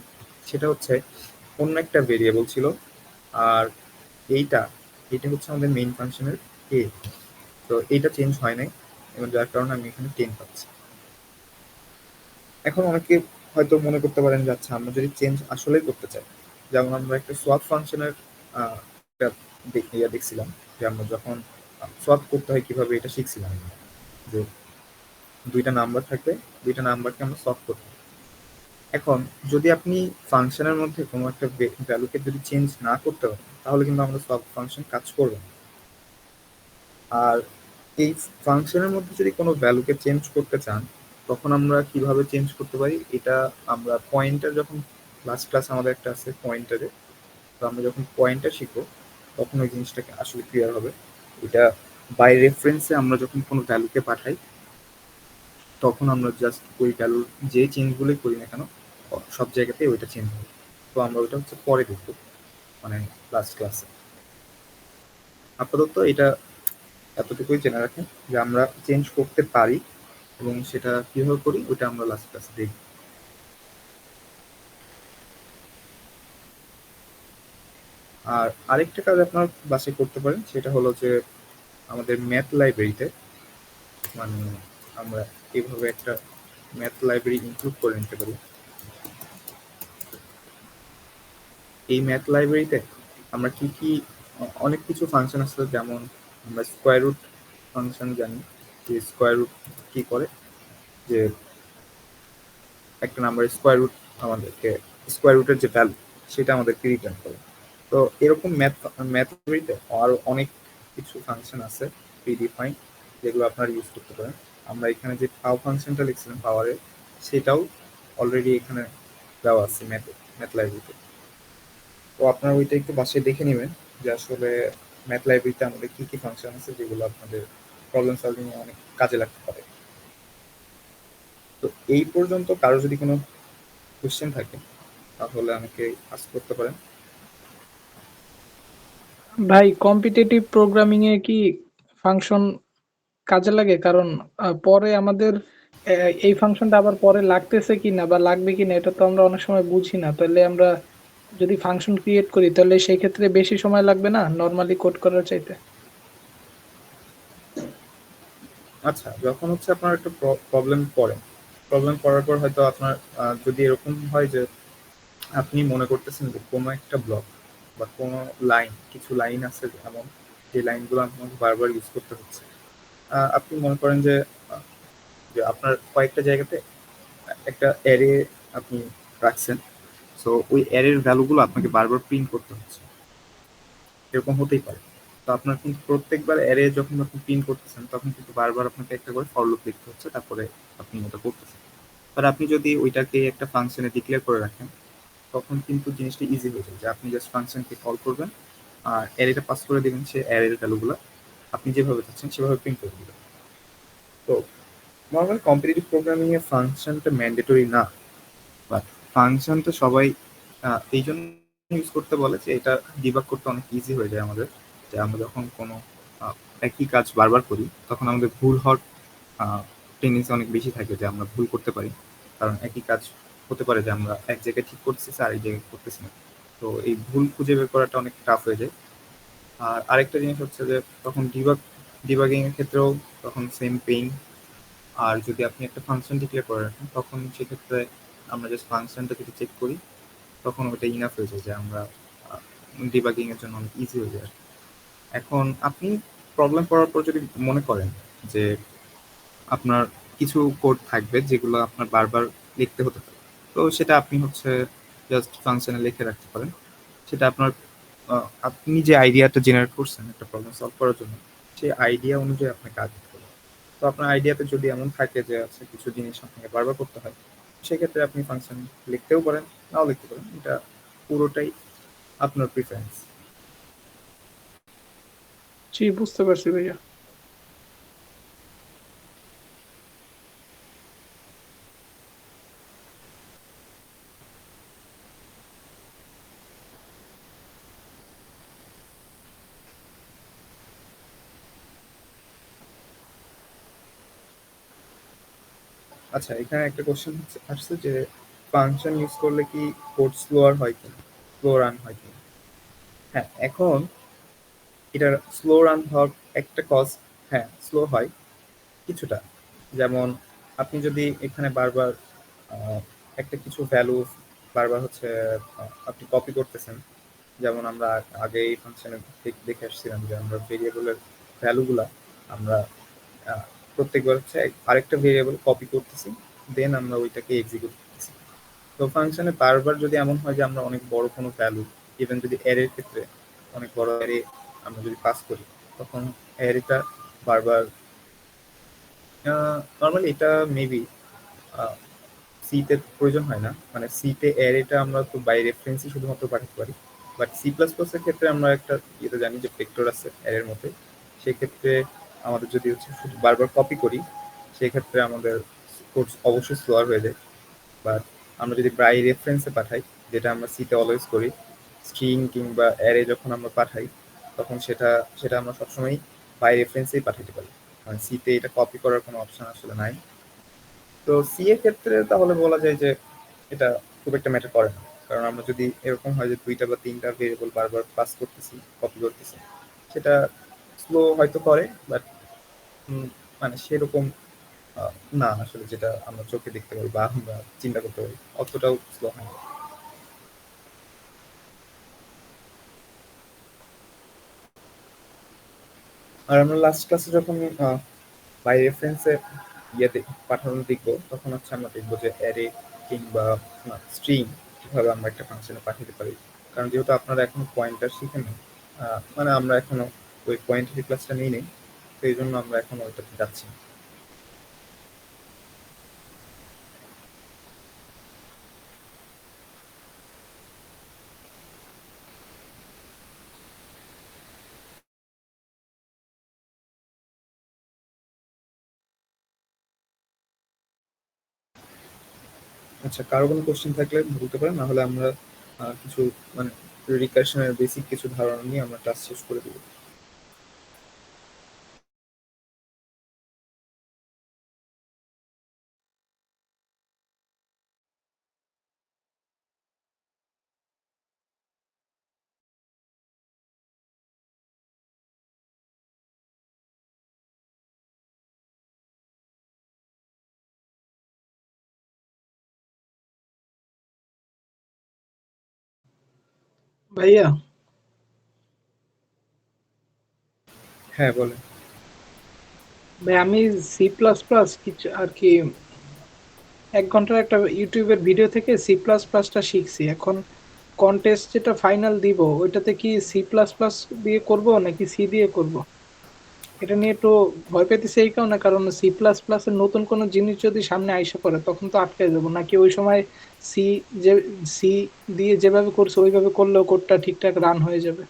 সেটা হচ্ছে অন্য একটা ভেরিয়েবল ছিল, আর এইটা এটা হচ্ছে আমাদের মেইন ফাংশনের এ। তো এইটা চেঞ্জ হয় নাই এবং যার কারণে আমি এখানে 10 পাচ্ছি। এখন অনেকে হয়তো মনে করতে পারেন যে আচ্ছা আমরা যদি চেঞ্জ আসলেই করতে চাই, যেমন আমরা একটা সোয়াপ ফাংশনের একটা দেখছিলাম, যে আমরা যখন সোয়াপ করতে হয় কিভাবে এটা শিখছিলাম, যে দুইটা নাম্বার থাকবে, দুইটা নাম্বারকে আমরা সোয়াপ করতে হয়। এখন যদি আপনি ফাংশনের মধ্যে কোনো একটা ভ্যালুকে যদি চেঞ্জ না করতে পারেন তাহলে কিন্তু আমাদের সোয়াপ ফাংশন কাজ করবে না। আর এই ফাংশনের মধ্যে যদি কোনো ভ্যালুকে চেঞ্জ করতে চান তখন আমরা কিভাবে চেঞ্জ করতে পারি, এটা আমরা পয়েন্টার, যখন লাস্ট ক্লাস আমাদের একটা আছে পয়েন্টারে, তো আমরা যখন পয়েন্টার শিখবো তখন ওই জিনিসটাকে আসলে ক্লিয়ার হবে। এটা বাই রেফারেন্সে আমরা যখন কোনো ভ্যালুকে পাঠাই তখন আমরা জাস্ট ওই ভ্যালুর যে চেঞ্জগুলোই করি না কেন সব জায়গাতেই ওইটা চেঞ্জ হবে। তো আমরা ওইটা হচ্ছে পরে দেখবো, মানে লাস্ট ক্লাসে। আপাতত এটা এতটুকুই জেনে রাখেন যে আমরা চেঞ্জ করতে পারি এবং সেটা কিভাবে করি ওটা আমরা লাস্ট ক্লাসে দেখব। আর আরেকটা কাজ আপনার বাসায় করতে পারেন, সেটা হলো যে আমাদের ম্যাথ লাইব্রেরিতে, মানে আমরা এইভাবে একটা ম্যাথ লাইব্রেরি ইনক্লুড করে নিতে পারি। এই ম্যাথ লাইব্রেরিতে আমরা কি কি অনেক কিছু ফাংশন আছে, যেমন আমরা স্কোয়ার রুট ফাংশন জানি, যে স্কোয়ার রুট কি করে, যে একটা নাম্বার স্কোয়ার রুট আমাদেরকে স্কোয়ার রুটের যে ভ্যালু সেটা আমাদেরকে রিটার্ন করে। তো এরকম ম্যাথ লাইব্রেরিতে আরও অনেক কিছু ফাংশন আছে প্রিডিফাইন, যেগুলো আপনারা ইউজ করতে পারেন। আমরা এখানে যে পাও ফাংশনটা লিখছিলাম পাওয়ারে, সেটাও অলরেডি এখানে দেওয়া আছে ম্যাথ লাইব্রেরিতে। তো আপনারা ওইটা একটু বাসায় দেখে নেবেন যে আসলে ম্যাথ লাইব্রেরিতে আমাদের কি কি ফাংশন আছে যেগুলো আপনাদের প্রবলেম সলভিং এ অনেক কাজে লাগতে পারে। তো এই পর্যন্ত কারো যদি কোনো কোশ্চেন থাকে তাহলে আমাকে আস্ক করতে পারেন। ভাই কম্পিটিটিভ প্রোগ্রামিং এ কি ফাংশন কাজে লাগে? কারণ পরে আমাদের এই ফাংশনটা আবার পরে লাগতেছে কিনা বা লাগবে কিনা এটা তো আমরা অনেক সময় বুঝি না। তাহলে আমরা যদি ফাংশন ক্রিয়েট করি তাহলে সেই ক্ষেত্রে বেশি সময় লাগবে না নরমালি কোড করার চাইতে? আচ্ছা, যখন হচ্ছে আপনার একটা প্রবলেম পড়ার পর হয়তো আপনার যদি এরকম হয় যে আপনি মনে করতেছেন যে কোনো একটা ব্লক বা কোনো লাইন, কিছু লাইন আছে এমন যে লাইনগুলো আপনাকে বারবার ইউজ করতে হচ্ছে। আপনি মনে করেন যে যে আপনার কয়েকটা জায়গাতে একটা অ্যারে আপনি রাখছেন, সো ওই অ্যারের ভ্যালুগুলো আপনাকে বারবার প্রিন্ট করতে হচ্ছে, এরকম হতেই পারে। তো আপনার কিন্তু প্রত্যেকবার অ্যারে যখন আপনি প্রিন্ট করতেছেন তখন কিন্তু বারবার আপনাকে একটা করে ফর লুপ লিখতে হচ্ছে, তারপরে আপনি ওটা করতেছেন। আর আপনি যদি ওইটাকে একটা ফাংশনে ডিক্লেয়ার করে রাখেন তখন কিন্তু জিনিসটা ইজি হয়ে যায় যে আপনি জাস্ট ফাংশনকে কল করবেন আর অ্যারেটা পাস করে দেবেন, সে অ্যারের ভ্যালুগুলো আপনি যেভাবে চাচ্ছেন সেভাবে প্রিন্ট করে দিবেন। তো নর্মাল কম্পিটিটিভ প্রোগ্রামিং এ ফাংশনটা ম্যান্ডেটরি না, বাট ফাংশনটা সবাই এই জন্য ইউজ করতে বলে যে এটা ডিবাগ করতে অনেক ইজি হয়ে যায় আমাদের। যে আমরা যখন কোনো আহ, একই কাজ বারবার করি তখন আমাদের ভুল হওয়ার টেন্ডেন্সি অনেক বেশি থাকে, যে আমরা ভুল করতে পারি, কারণ একই কাজ হতে পারে যে আমরা এক জায়গায় ঠিক করতেছি আর এক জায়গায় করতেছি না। তো এই ভুল খুঁজে বের করাটা অনেক টাফ হয়ে যায়। আর আরেকটা জিনিস হচ্ছে যে তখন ডিবাগিং এর ক্ষেত্রেও তখন সেম পেইন। আর যদি আপনি একটা ফাংশন ডিক্লেয়ার করে রাখেন তখন সেক্ষেত্রে আমরা জাস্ট ফাংশনটা যদি চেক করি তখন ওটা ইনাফ হয়ে যায় যে আমরা ডিবাগিং এর জন্য অনেক ইজি হয়ে যায়। এখন আপনি প্রবলেম পড়ার পর যদি মনে করেন যে আপনার কিছু কোড থাকবে যেগুলো আপনার বারবার লিখতে হতে পারে, তো সেটা আপনি হচ্ছে জাস্ট ফাংশনে লিখে রাখতে পারেন। সেটা আপনার আপনি যে আইডিয়াটা জেনারেট করছেন একটা প্রবলেম সলভ করার জন্য, সেই আইডিয়া অনুযায়ী আপনাকে কাজ করতে হবে। তো আপনার আইডিয়াতে যদি এমন থাকে যে আছে কিছু জিনিস আপনাকে বারবার করতে হয়, সেক্ষেত্রে আপনি ফাংশন লিখতেও পারেন, নাও লিখতে পারেন। এটা পুরোটাই আপনার প্রিফারেন্স। জি, বুঝতে পারছি ভাইয়া। আচ্ছা, এখানে একটা কোশ্চেন আসছে যে ফাংশন ইউজ করলে কি কোড স্লোয়ার হয় কিনা, স্লো রান হয় কিনা। হ্যাঁ, এখন এটার স্লো রান হওয়ার একটা কজ, হ্যাঁ স্লো হয় কিছুটা। যেমন আপনি যদি এখানে বারবার আহ, একটা কিছু ভ্যালু বারবার হচ্ছে আপনি কপি করতেছেন, যেমন আমরা আগে এই ফাংশনে দেখে আসছিলাম যে আমরা ভেরিয়েবলের ভ্যালুগুলা আমরা আহ, প্রত্যেকবার হচ্ছে আরেকটা ভেরিয়েবল কপি করতেছি, দেন আমরা ওইটাকে এক্সিকিউট করতেছি। তো ফাংশনে বারবার যদি এমন হয় যে আমরা অনেক বড় কোনো ভ্যালু, ইভেন যদি অ্যারের ক্ষেত্রে অনেক বড় অ্যারে আমরা যদি পাস করি, তখন অ্যারেটা বারবার নর্মালি এটা মেবি সিতে প্রয়োজন হয় না, মানে সিতে অ্যারেটা আমরা তো বাই রেফারেন্সই শুধুমাত্র পাঠাতে পারি। বাট সি প্লাস প্লাস এর ক্ষেত্রে আমরা একটা ইয়েতে জানি যে ভেক্টর আছে অ্যারের মধ্যে, সেক্ষেত্রে আমাদের যদি হচ্ছে শুধু বারবার কপি করি সেক্ষেত্রে আমাদের কোড অবশ্যই স্লোয়ার হয়ে যায়। বাট আমরা যদি বাই রেফারেন্সে পাঠাই, যেটা আমরা সিতে অলওয়েজ করি, স্ট্রিং কিংবা অ্যারে যখন আমরা পাঠাই তখন সেটা সেটা আমরা সবসময় বাই রেফারেন্সেই পাঠাতে পারি, মানে সিতে এটা কপি করার কোনো অপশন আসলে নাই। তো সি এর ক্ষেত্রে তাহলে বলা যায় যে এটা খুব একটা ম্যাটার করে না, কারণ আমরা যদি এরকম হয় যে দুইটা বা তিনটা ভেরিয়েবল বারবার পাস করতেছি, কপি করতেছি, সেটা স্লো হয়তো করে, বাট মানে সেরকম আহ, না আসলে যেটা আমরা চোখে দেখতে পারি বা আমরা চিন্তা করতে পারি অতটাও স্লো হয় না। আর আমরা লাস্ট ক্লাসে যখন বাই রেফারেন্সে ইয়েতে পাঠানো দেখবো তখন হচ্ছে আমরা দেখবো যে অ্যারে কিংবা স্ট্রিং কিভাবে আমরা একটা ফাংশনে পাঠাতে পারি। কারণ যেহেতু আপনারা এখনো পয়েন্টার শিখেননি, মানে আমরা এখনো ওই পয়েন্টার ক্লাসটা নিই নেই, তো এই জন্য আমরা এখনো ওইটাতে যাচ্ছি না। আচ্ছা, কারো কোনো কোশ্চেন থাকলে বলতে পারেন, না হলে আমরা কিছু মানে রিকার্শনের বেসিক কিছু ধারণা নিয়ে আমরা ক্লাস শেষ করে দেবো। ভাইয়া, হ্যাঁ বলেন। ভাই আমি সি প্লাস প্লাস কিছু আর কি 1 ঘন্টার একটা ইউটিউবের ভিডিও থেকে সি প্লাস প্লাসটা শিখছি। এখন কন্টেস্ট যেটা ফাইনাল দিব ওইটাতে কি সি প্লাস প্লাস দিয়ে করব নাকি সি দিয়ে করব? এটা নিয়ে একটু ভয় পেতেছি এই কারণে, কারণ সি প্লাস প্লাস এর নতুন কোনো জিনিস যদি সামনে আইসা পড়ে তখন তো আটকে যাবো, নাকি ওই সময় সি যে সি দিয়ে যেভাবে করছে ওইভাবে করলেও কোডটা ঠিকঠাক রান হয়ে যাবে?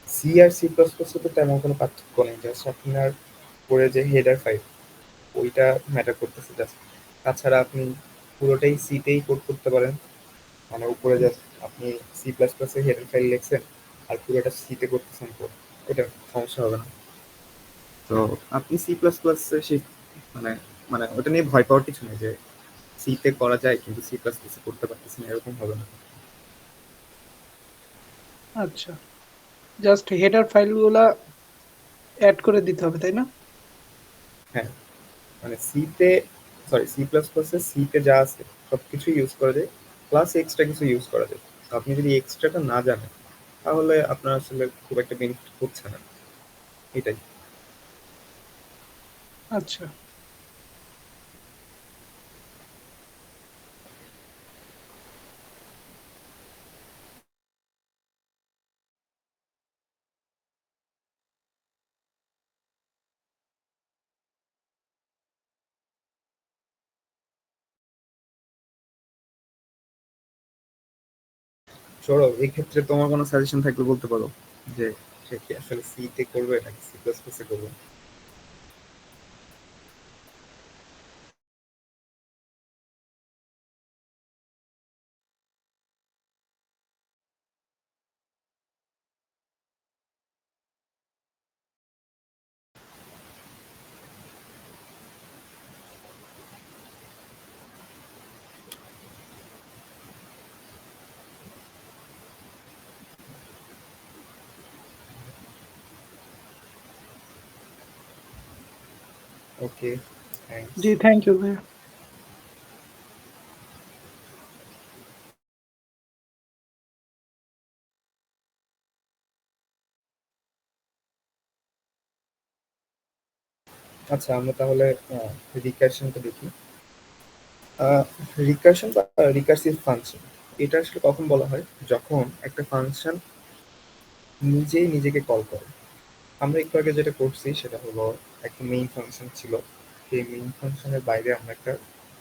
সি আর সি প্লাস প্লাসে তো তেমন কোনো পার্থক্য নেই, জাস্ট আপনার পরে যে হেডার ফাইল ওইটা ম্যাটার করতেছে জাস্ট। তাছাড়া আপনি পুরোটাই সিতেই কোড করতে পারেন, মানে উপরে জাস্ট আপনি সি প্লাস প্লাসে হেডার ফাইল লিখছেন আর পুরোটা সিতে করতেছেন কোড, এটা সমস্যা হবে না। তো আপনি সি প্লাস প্লাস মানে মানে ওটা নিয়ে ভয় পাওয়ার কিছু নেই যে সিতে করা যায় কিন্তু সি প্লাস প্লাসে করতে পারতেছি না, এরকম হবে না। আচ্ছা, জাস্ট হেডার ফাইলগুলা অ্যাড করে দিতে হবে তাই না? হ্যাঁ, মানে সিতে, সরি সি প্লাস প্লাসে সিতে যা আছে সব কিছু ইউজ করা যায়, প্লাস এক্সট্রা কিছু ইউজ করা যায়। তো আপনি যদি এক্সট্রাটা না জানেন তাহলে আপনার আসলে খুব একটা বেনিফিট হচ্ছে না, এটাই। আচ্ছা, সৌরভ, এই ক্ষেত্রে তোমার কোনো সাজেশন থাকলে বলতে পারো যে সে কি আসলে সিতে করবে নাকি সি প্লাস প্লাসে করবে। ওকে, থ্যাংকস। জি থ্যাংক ইউ ভাইয়া। আচ্ছা, আমরা তাহলে রিকার্শনটা দেখি। রিকার্শন বা রিকার্সিভ ফাংশন, এটা আসলে কখন বলা হয়, যখন একটা ফাংশন নিজেই নিজেকে কল করে। আমরা একটু আগে যেটা করছি সেটা হলো একটা মেইন ফাংশন ছিল, সেই মেইন ফাংশনের বাইরে আমরা একটা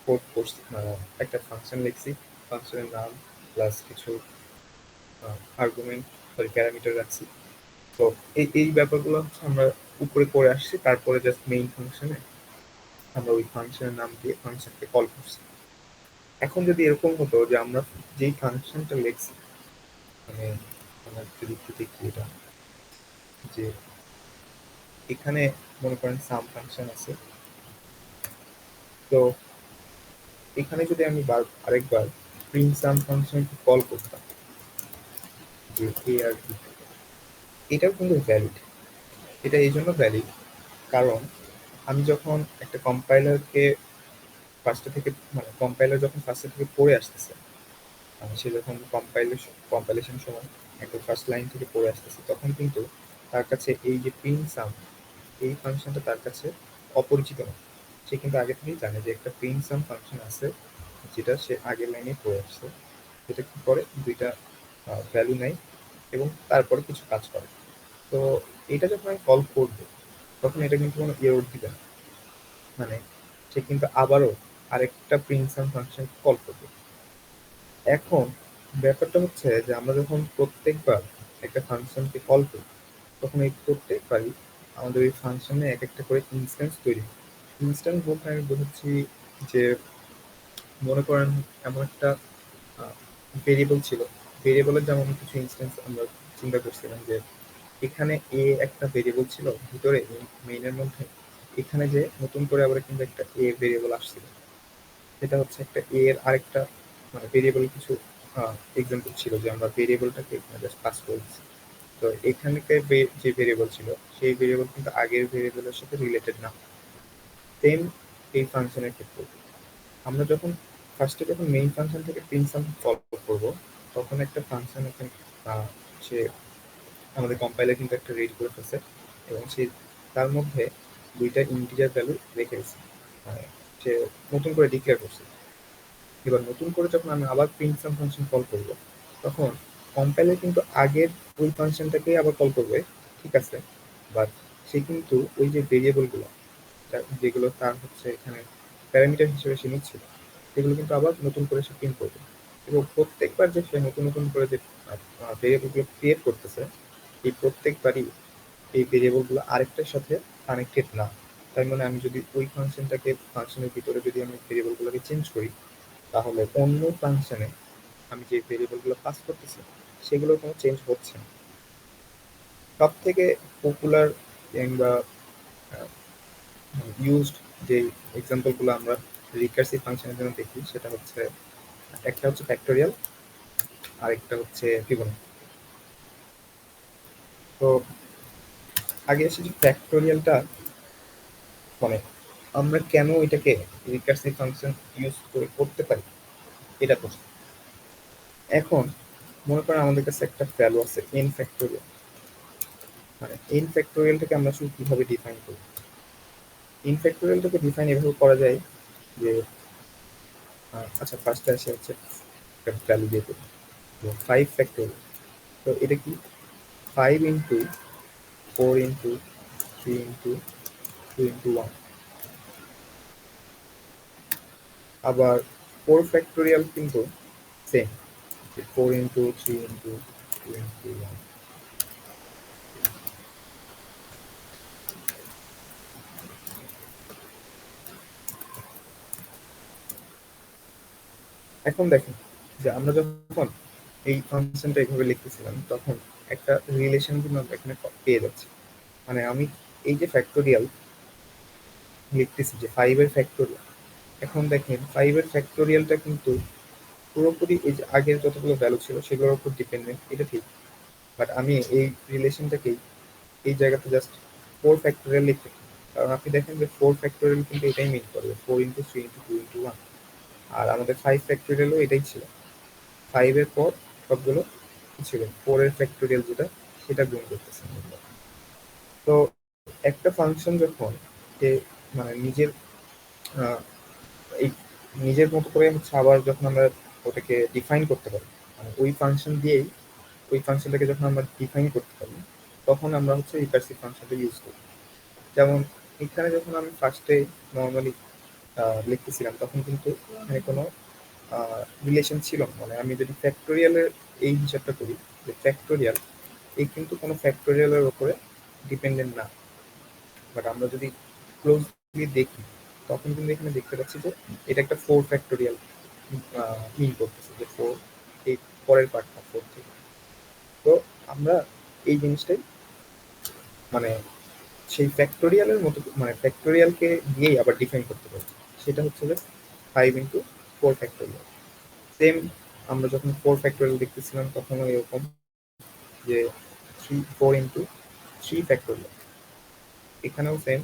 কোড করছি, একটা ফাংশন লিখছি, ফাংশনের নাম প্লাস কিছু আর্গুমেন্ট, সরি প্যারামিটার রাখছি। তো এই ব্যাপারগুলো হচ্ছে আমরা উপরে করে আসছি, তারপরে জাস্ট মেইন ফাংশনে আমরা ওই ফাংশনের নাম দিয়ে ফাংশনকে কল করছি। এখন যদি এরকম হতো যে আমরা যেই ফাংশনটা লিখছি, মানে আমরা যদি একটু দেখি এটা, যে এখানে মনে করেন সাম ফাংশন আছে, তো এখানে যদি আমি আরেকবার প্রিন্ট সাম ফাংশনকে কল করতাম, যে এ আর বি, এটাও কিন্তু ভ্যালিড। এটা এই জন্য ভ্যালিড কারণ আমি যখন একটা কম্পাইলারকে ফার্স্টে থেকে, মানে কম্পাইলার যখন ফার্স্টে থেকে পড়ে আসতেছে, সে যখন কম্পাইলেশন সময় একদম ফার্স্ট লাইন থেকে পড়ে আসতেছে, তখন কিন্তু তার কাছে এই যে প্রিন্ট সাম, এই ফাংশনটা তার কাছে অপরিচিত না। সে কিন্তু আগে থেকেই জানে যে একটা প্রিন্ট সাম ফাংশন আছে, যেটা সে আগের লাইনে পড়ে আসছে, যেটা কি করে দুইটা ভ্যালু নেয় এবং তারপরে কিছু কাজ করে। তো এটা যখন আমি কল করবো তখন এটা কিন্তু কোনো এরর দিবে না, মানে সে কিন্তু আবারও আরেকটা প্রিন্ট সাম ফাংশন কল করবে। এখন ব্যাপারটা হচ্ছে যে আমরা যখন প্রত্যেকবার একটা ফাংশনকে কল করি তখন এই প্রত্যেকবারই আমাদের ওই ফাংশনে এক একটা করে ইনস্ট্যান্স তৈরি হয়। ইনস্ট্যান্স বলতে আমি বোঝাচ্ছি যে মনে করেন এমন একটা ভেরিয়েবল ছিল, ভেরিয়েবলের যেমন কিছু ইনস্ট্যান্স আমরা চিন্তা করছিলাম যে এখানে এ একটা ভেরিয়েবল ছিল ভিতরে মেইনের মধ্যে, এখানে যে নতুন করে আবার কিন্তু একটা এ ভেরিয়েবল আসছিল, সেটা হচ্ছে একটা এ এর আরেকটা, মানে ভেরিয়েবল কিছু এক্সাম্পল ছিল যে আমরা ভেরিয়েবলটাকে এখানে জাস্ট পাস করে দিচ্ছি। তো এখানকার যে ভেরিয়েবল ছিল সেই ভেরিয়েবল কিন্তু আগের ভেরিয়েবলের সাথে রিলেটেড না। সেম এই ফাংশনের ক্ষেত্রে আমরা যখন ফার্স্টে যখন মেইন ফাংশন থেকে প্রিন্ট সাম কল করব তখন একটা ফাংশন এখানে সে আমাদের কম্পাইলার কিন্তু একটা রেড করে ফেলছে এবং সে তার মধ্যে দুইটা ইন্টিজার ভ্যালু রেখে দিচ্ছে, মানে সে নতুন করে ডিক্লেয়ার করছে। এবার নতুন করে যখন আমি আবার প্রিন্ট সাম ফাংশন কল করব, তখন কম্পাইলার কিন্তু আগের ওই ফাংশনটাকেই আবার কল করবে, ঠিক আছে, বাট সে কিন্তু ওই যে ভেরিয়েবলগুলো যেগুলো তার হচ্ছে এখানে প্যারামিটার হিসেবে সে নিচ্ছিল, সেগুলো কিন্তু আবার নতুন করে সে প্রিন্ট করবে। এবং প্রত্যেকবার যে সে নতুন নতুন করে যে ভেরিয়েবলগুলো ক্রিয়েট করতেছে, এই প্রত্যেকবারই এই ভেরিয়েবলগুলো আরেকটার সাথে কানেক্টেড না। তার মানে আমি যদি ওই ফাংশনের ভিতরে যদি আমি ভেরিয়েবলগুলোকে চেঞ্জ করি, তাহলে অন্য ফাংশনে আমি যে ভেরিয়েবলগুলো পাস করতেছি সেগুলো কোনো চেঞ্জ হচ্ছে না। সব থেকে পপুলার কিংবা ইউজড যে এক্সাম্পলগুলো আমরা রিকার্সিভ ফাংশনের জন্য দেখি, সেটা হচ্ছে একটা হচ্ছে ফ্যাক্টোরিয়াল, আরেকটা হচ্ছে ফিবোনাচি। তো আগে এসে যে ফ্যাক্টোরিয়ালটা, মানে আমরা কেন এটাকে রিকার্সিভ ফাংশন ইউজ করে করতে পারি এটা প্রশ্ন। এখন মনে করেন আমাদের কাছে একটা ভ্যালু আছে এন ফ্যাক্টোরিয়াল, মানে এন ফ্যাক্টোরিয়ালটাকে আমরা আসলে কিভাবে ডিফাইন করি? এন ফ্যাক্টোরিয়ালটাকে ডিফাইন এভাবে করা যায় যে আচ্ছা, ফার্স্টে আসে হচ্ছে একটা ভ্যালু দিয়ে দেবো 5 ফ্যাক্টোরিয়াল। তো এটা কি 5 ইন্টু 4 ইন্টু 3 ইন্টু 2 ইন্টু 1। আবার 4 ফ্যাক্টোরিয়াল কিন্তু সেম, 4 ইন্টু 3 ইন্টু 2 ইন্টু 1। এখন দেখেন যে আমরা যখন এই ফাংশনটা এইভাবে লিখতেছিলাম, তখন একটা রিলেশন কিন্তু আমরা এখানে পেয়ে যাচ্ছি। মানে আমি এই যে ফ্যাক্টোরিয়াল লিখতেছি, যে 5 এর ফ্যাক্টোরিয়াল, এখন দেখেন 5 এর ফ্যাক্টোরিয়ালটা কিন্তু পুরোপুরি এই যে আগের যতগুলো ভ্যালু ছিল সেগুলোর উপর ডিপেন্ডেন্ট, এটা ঠিক। বাট আমি এই রিলেশনটাকেই এই জায়গাতে জাস্ট 4 ফ্যাক্টোরিয়াল লিখতে পারি। কারণ আপনি দেখেন যে 4 ফ্যাক্টোরিয়াল কিন্তু এটাই মিন করবে, 4 ইন্টু 3 ইন্টু 2 ইন্টু 1। আর আমাদের 5 ফ্যাক্টোরিয়ালও এটাই ছিল, 5 এর পর সবগুলো ছিল 4 এর ফ্যাক্টোরিয়াল যেটা, সেটা গুণ করতেছে আমরা। তো একটা ফাংশন যখন যে মানে আহ, এই নিজের মতো করে হচ্ছে আবার যখন আমরা ওটাকে ডিফাইন করতে পারি, মানে ওই ফাংশন দিয়েই ওই ফাংশনটাকে যখন আমরা ডিফাইন করতে পারি, তখন আমরা হচ্ছে রিকার্সিভ ফাংশনটা ইউজ করি। যেমন এখানে যখন আমি ফার্স্টে নর্মালি লিখতেছিলাম, তখন কিন্তু এখানে কোনো রিলেশন ছিল না। মানে আমি যদি ফ্যাক্টোরিয়ালের এই হিসাবটা করি, যে ফ্যাক্টোরিয়াল এই কিন্তু কোনো ফ্যাক্টোরিয়ালের উপরে ডিপেন্ডেন্ট না। বাট আমরা যদি ক্লোজলি দেখি, তখন কিন্তু এখানে দেখতে পাচ্ছি যে এটা একটা 4 ফ্যাক্টোরিয়াল মিন করতেছে, যে 4 এই পরের পার্টটা 4 থেকে। তো আমরা এই জিনিসটাই মানে সেই ফ্যাক্টোরিয়ালের মতো, মানে ফ্যাক্টোরিয়ালকে দিয়েই আবার ডিফাইন করতে পারি। সেটা হচ্ছে যে 5 ইন্টু 4 ফ্যাক্টোরিয়াল। সেম আমরা যখন 4 ফ্যাক্টোরিয়াল দেখতেছিলাম, তখনও এরকম যে 4 ইন্টু 3 ফ্যাক্টোরিয়াল, এখানেও সেম।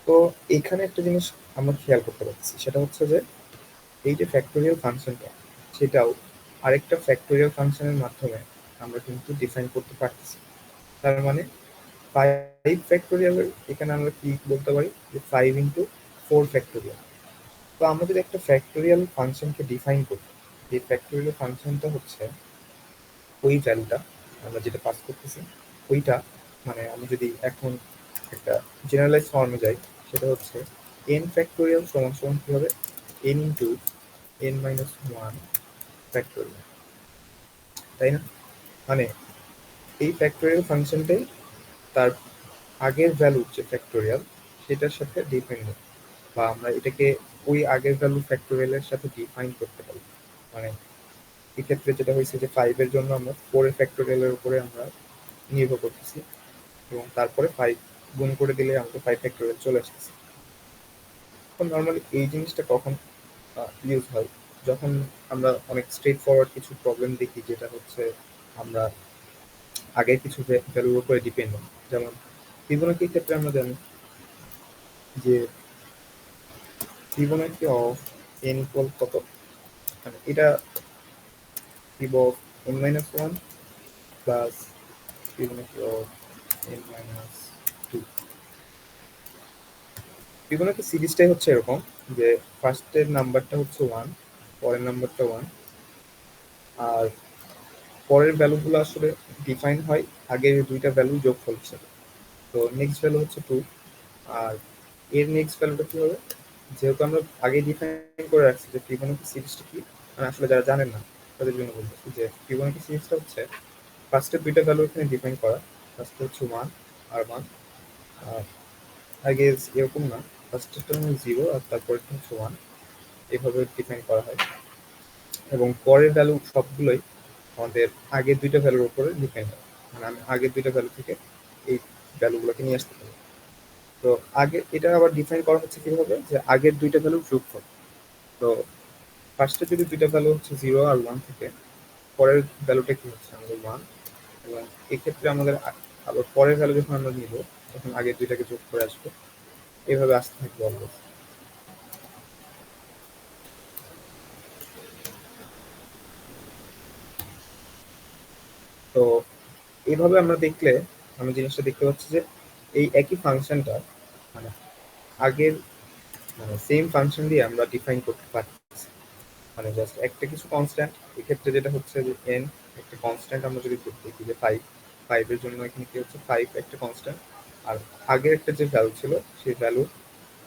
তো এখানে একটা জিনিস আমরা খেয়াল করতে পারছি, সেটা হচ্ছে যে এই যে ফ্যাক্টোরিয়াল ফাংশনটা, সেটাও আরেকটা ফ্যাক্টোরিয়াল ফাংশনের মাধ্যমে আমরা কিন্তু ডিফাইন করতে পারতেছি। তার মানে 5 ফ্যাক্টোরিয়ালের এখানে আমরা কি বলতে পারি, যে 5 ইন্টু 4 ফ্যাক্টোরিয়াল। তো আমরা যদি একটা ফ্যাক্টোরিয়াল ফাংশনকে ডিফাইন করি, এই ফ্যাক্টোরিয়াল ফাংশনটা হচ্ছে ওই ভ্যালুটা আমরা যেটা পাস করতেছি ওইটা, মানে আমি যদি এখন একটা জেনারেলাইজ ফর্মে যাই, সেটা হচ্ছে এন ফ্যাক্টোরিয়াল সমান সমান কি হবে, N into N minus one factorial, তাই না? মানে এই ফ্যাক্টোরিয়াল ফাংশনটাই তার আগের ভ্যালু যে ফ্যাক্টোরিয়াল সেটার সাথে ডিপেন্ডেন্ট, বা আমরা এটাকে ওই আগের ভ্যালু ফ্যাক্টোরিয়ালের সাথে ডিফাইন করতে পারি। মানে এক্ষেত্রে যেটা হয়েছে যে 5 এর জন্য আমরা 4 এর ফ্যাক্টোরিয়ালের উপরে আমরা নির্ভর করতেছি, এবং তারপরে 5 গুণ করে দিলে আমাদের 5 ফ্যাক্টোরিয়াল চলে আসতেছে। এখন নর্মালি এই জিনিসটা কখন ইউজ হয়, যখন আমরা অনেক স্ট্রেট ফরওয়ার্ড কিছু প্রবলেম দেখি, যেটা হচ্ছে আমরা আগের কিছু ভ্যালুর উপরে ডিপেন্ডেন্ট। যেমন ফিবোনাকির ক্ষেত্রে আমরা জানি যে ফিবোনাকি অফ এন ইকুয়াল কত, মানে এটা fib of n minus one plus Fibonacci of n minus two. Fibonacci সিরিজটাই হচ্ছে এরকম যে ফার্স্টের নাম্বারটা হচ্ছে 1, পরের নাম্বারটা 1, আর পরের ভ্যালুগুলো আসলে ডিফাইন হয় আগের দুইটা ভ্যালু যোগফল হিসেবে। তো নেক্সট ভ্যালু হচ্ছে 2, আর এর নেক্সট ভ্যালুটা কি হবে, যেহেতু আমরা আগে ডিফাইন করে রাখছি যে ফিবোনাকি সিরিজটা কি, মানে আসলে যারা জানেন না তাদের জন্য বলতেছি যে ফিবোনাকি সিরিজটা হচ্ছে ফার্স্টের দুইটা ভ্যালু এখানে ডিফাইন করা। ফার্স্টে হচ্ছে 1 আর 1, আর আগে এরকম না, ফার্স্টেরটা হচ্ছে 0 আর তারপরেরটা হচ্ছে 1, এভাবে ডিফাইন করা হয়। এবং পরের ভ্যালু সবগুলোই আমাদের আগের দুইটা ভ্যালুর উপরে ডিপেন্ড হয়, মানে আমি আগের দুইটা ভ্যালু থেকে এই ভ্যালুগুলোকে নিয়ে আসতে পারি। তো আগে এটা আবার ডিফাইন করা হচ্ছে কিভাবে, যে আগের দুইটা ভ্যালুর যোগফল। তো ফার্স্টে যদি দুইটা ভ্যালু হচ্ছে 0 আর 1 থেকে, পরের ভ্যালুটা কি হচ্ছে আমাদের 1, এবং এক্ষেত্রে আমাদের আবার পরের ভ্যালু যখন আমরা নিব তখন আগের দুইটাকে যোগ করে আসবো, এভাবে আসতে থাকবে অলওয়েজ। তো এইভাবে আমরা দেখলে আমি জিনিসটা দেখতে পাচ্ছি যে এই একই ফাংশনটা মানে আগের মানে সেম ফাংশন দিয়ে আমরা ডিফাইন করতে পারি। মানে জাস্ট একটা কিছু কনস্ট্যান্ট, এক্ষেত্রে যেটা হচ্ছে যে এন একটা কনস্ট্যান্ট, আমরা যদি দেখি যে 5 এর জন্য এখানে কি হচ্ছে 5 একটা কনস্ট্যান্ট, আর আগের একটা যে ভ্যালু ছিল সেই ভ্যালু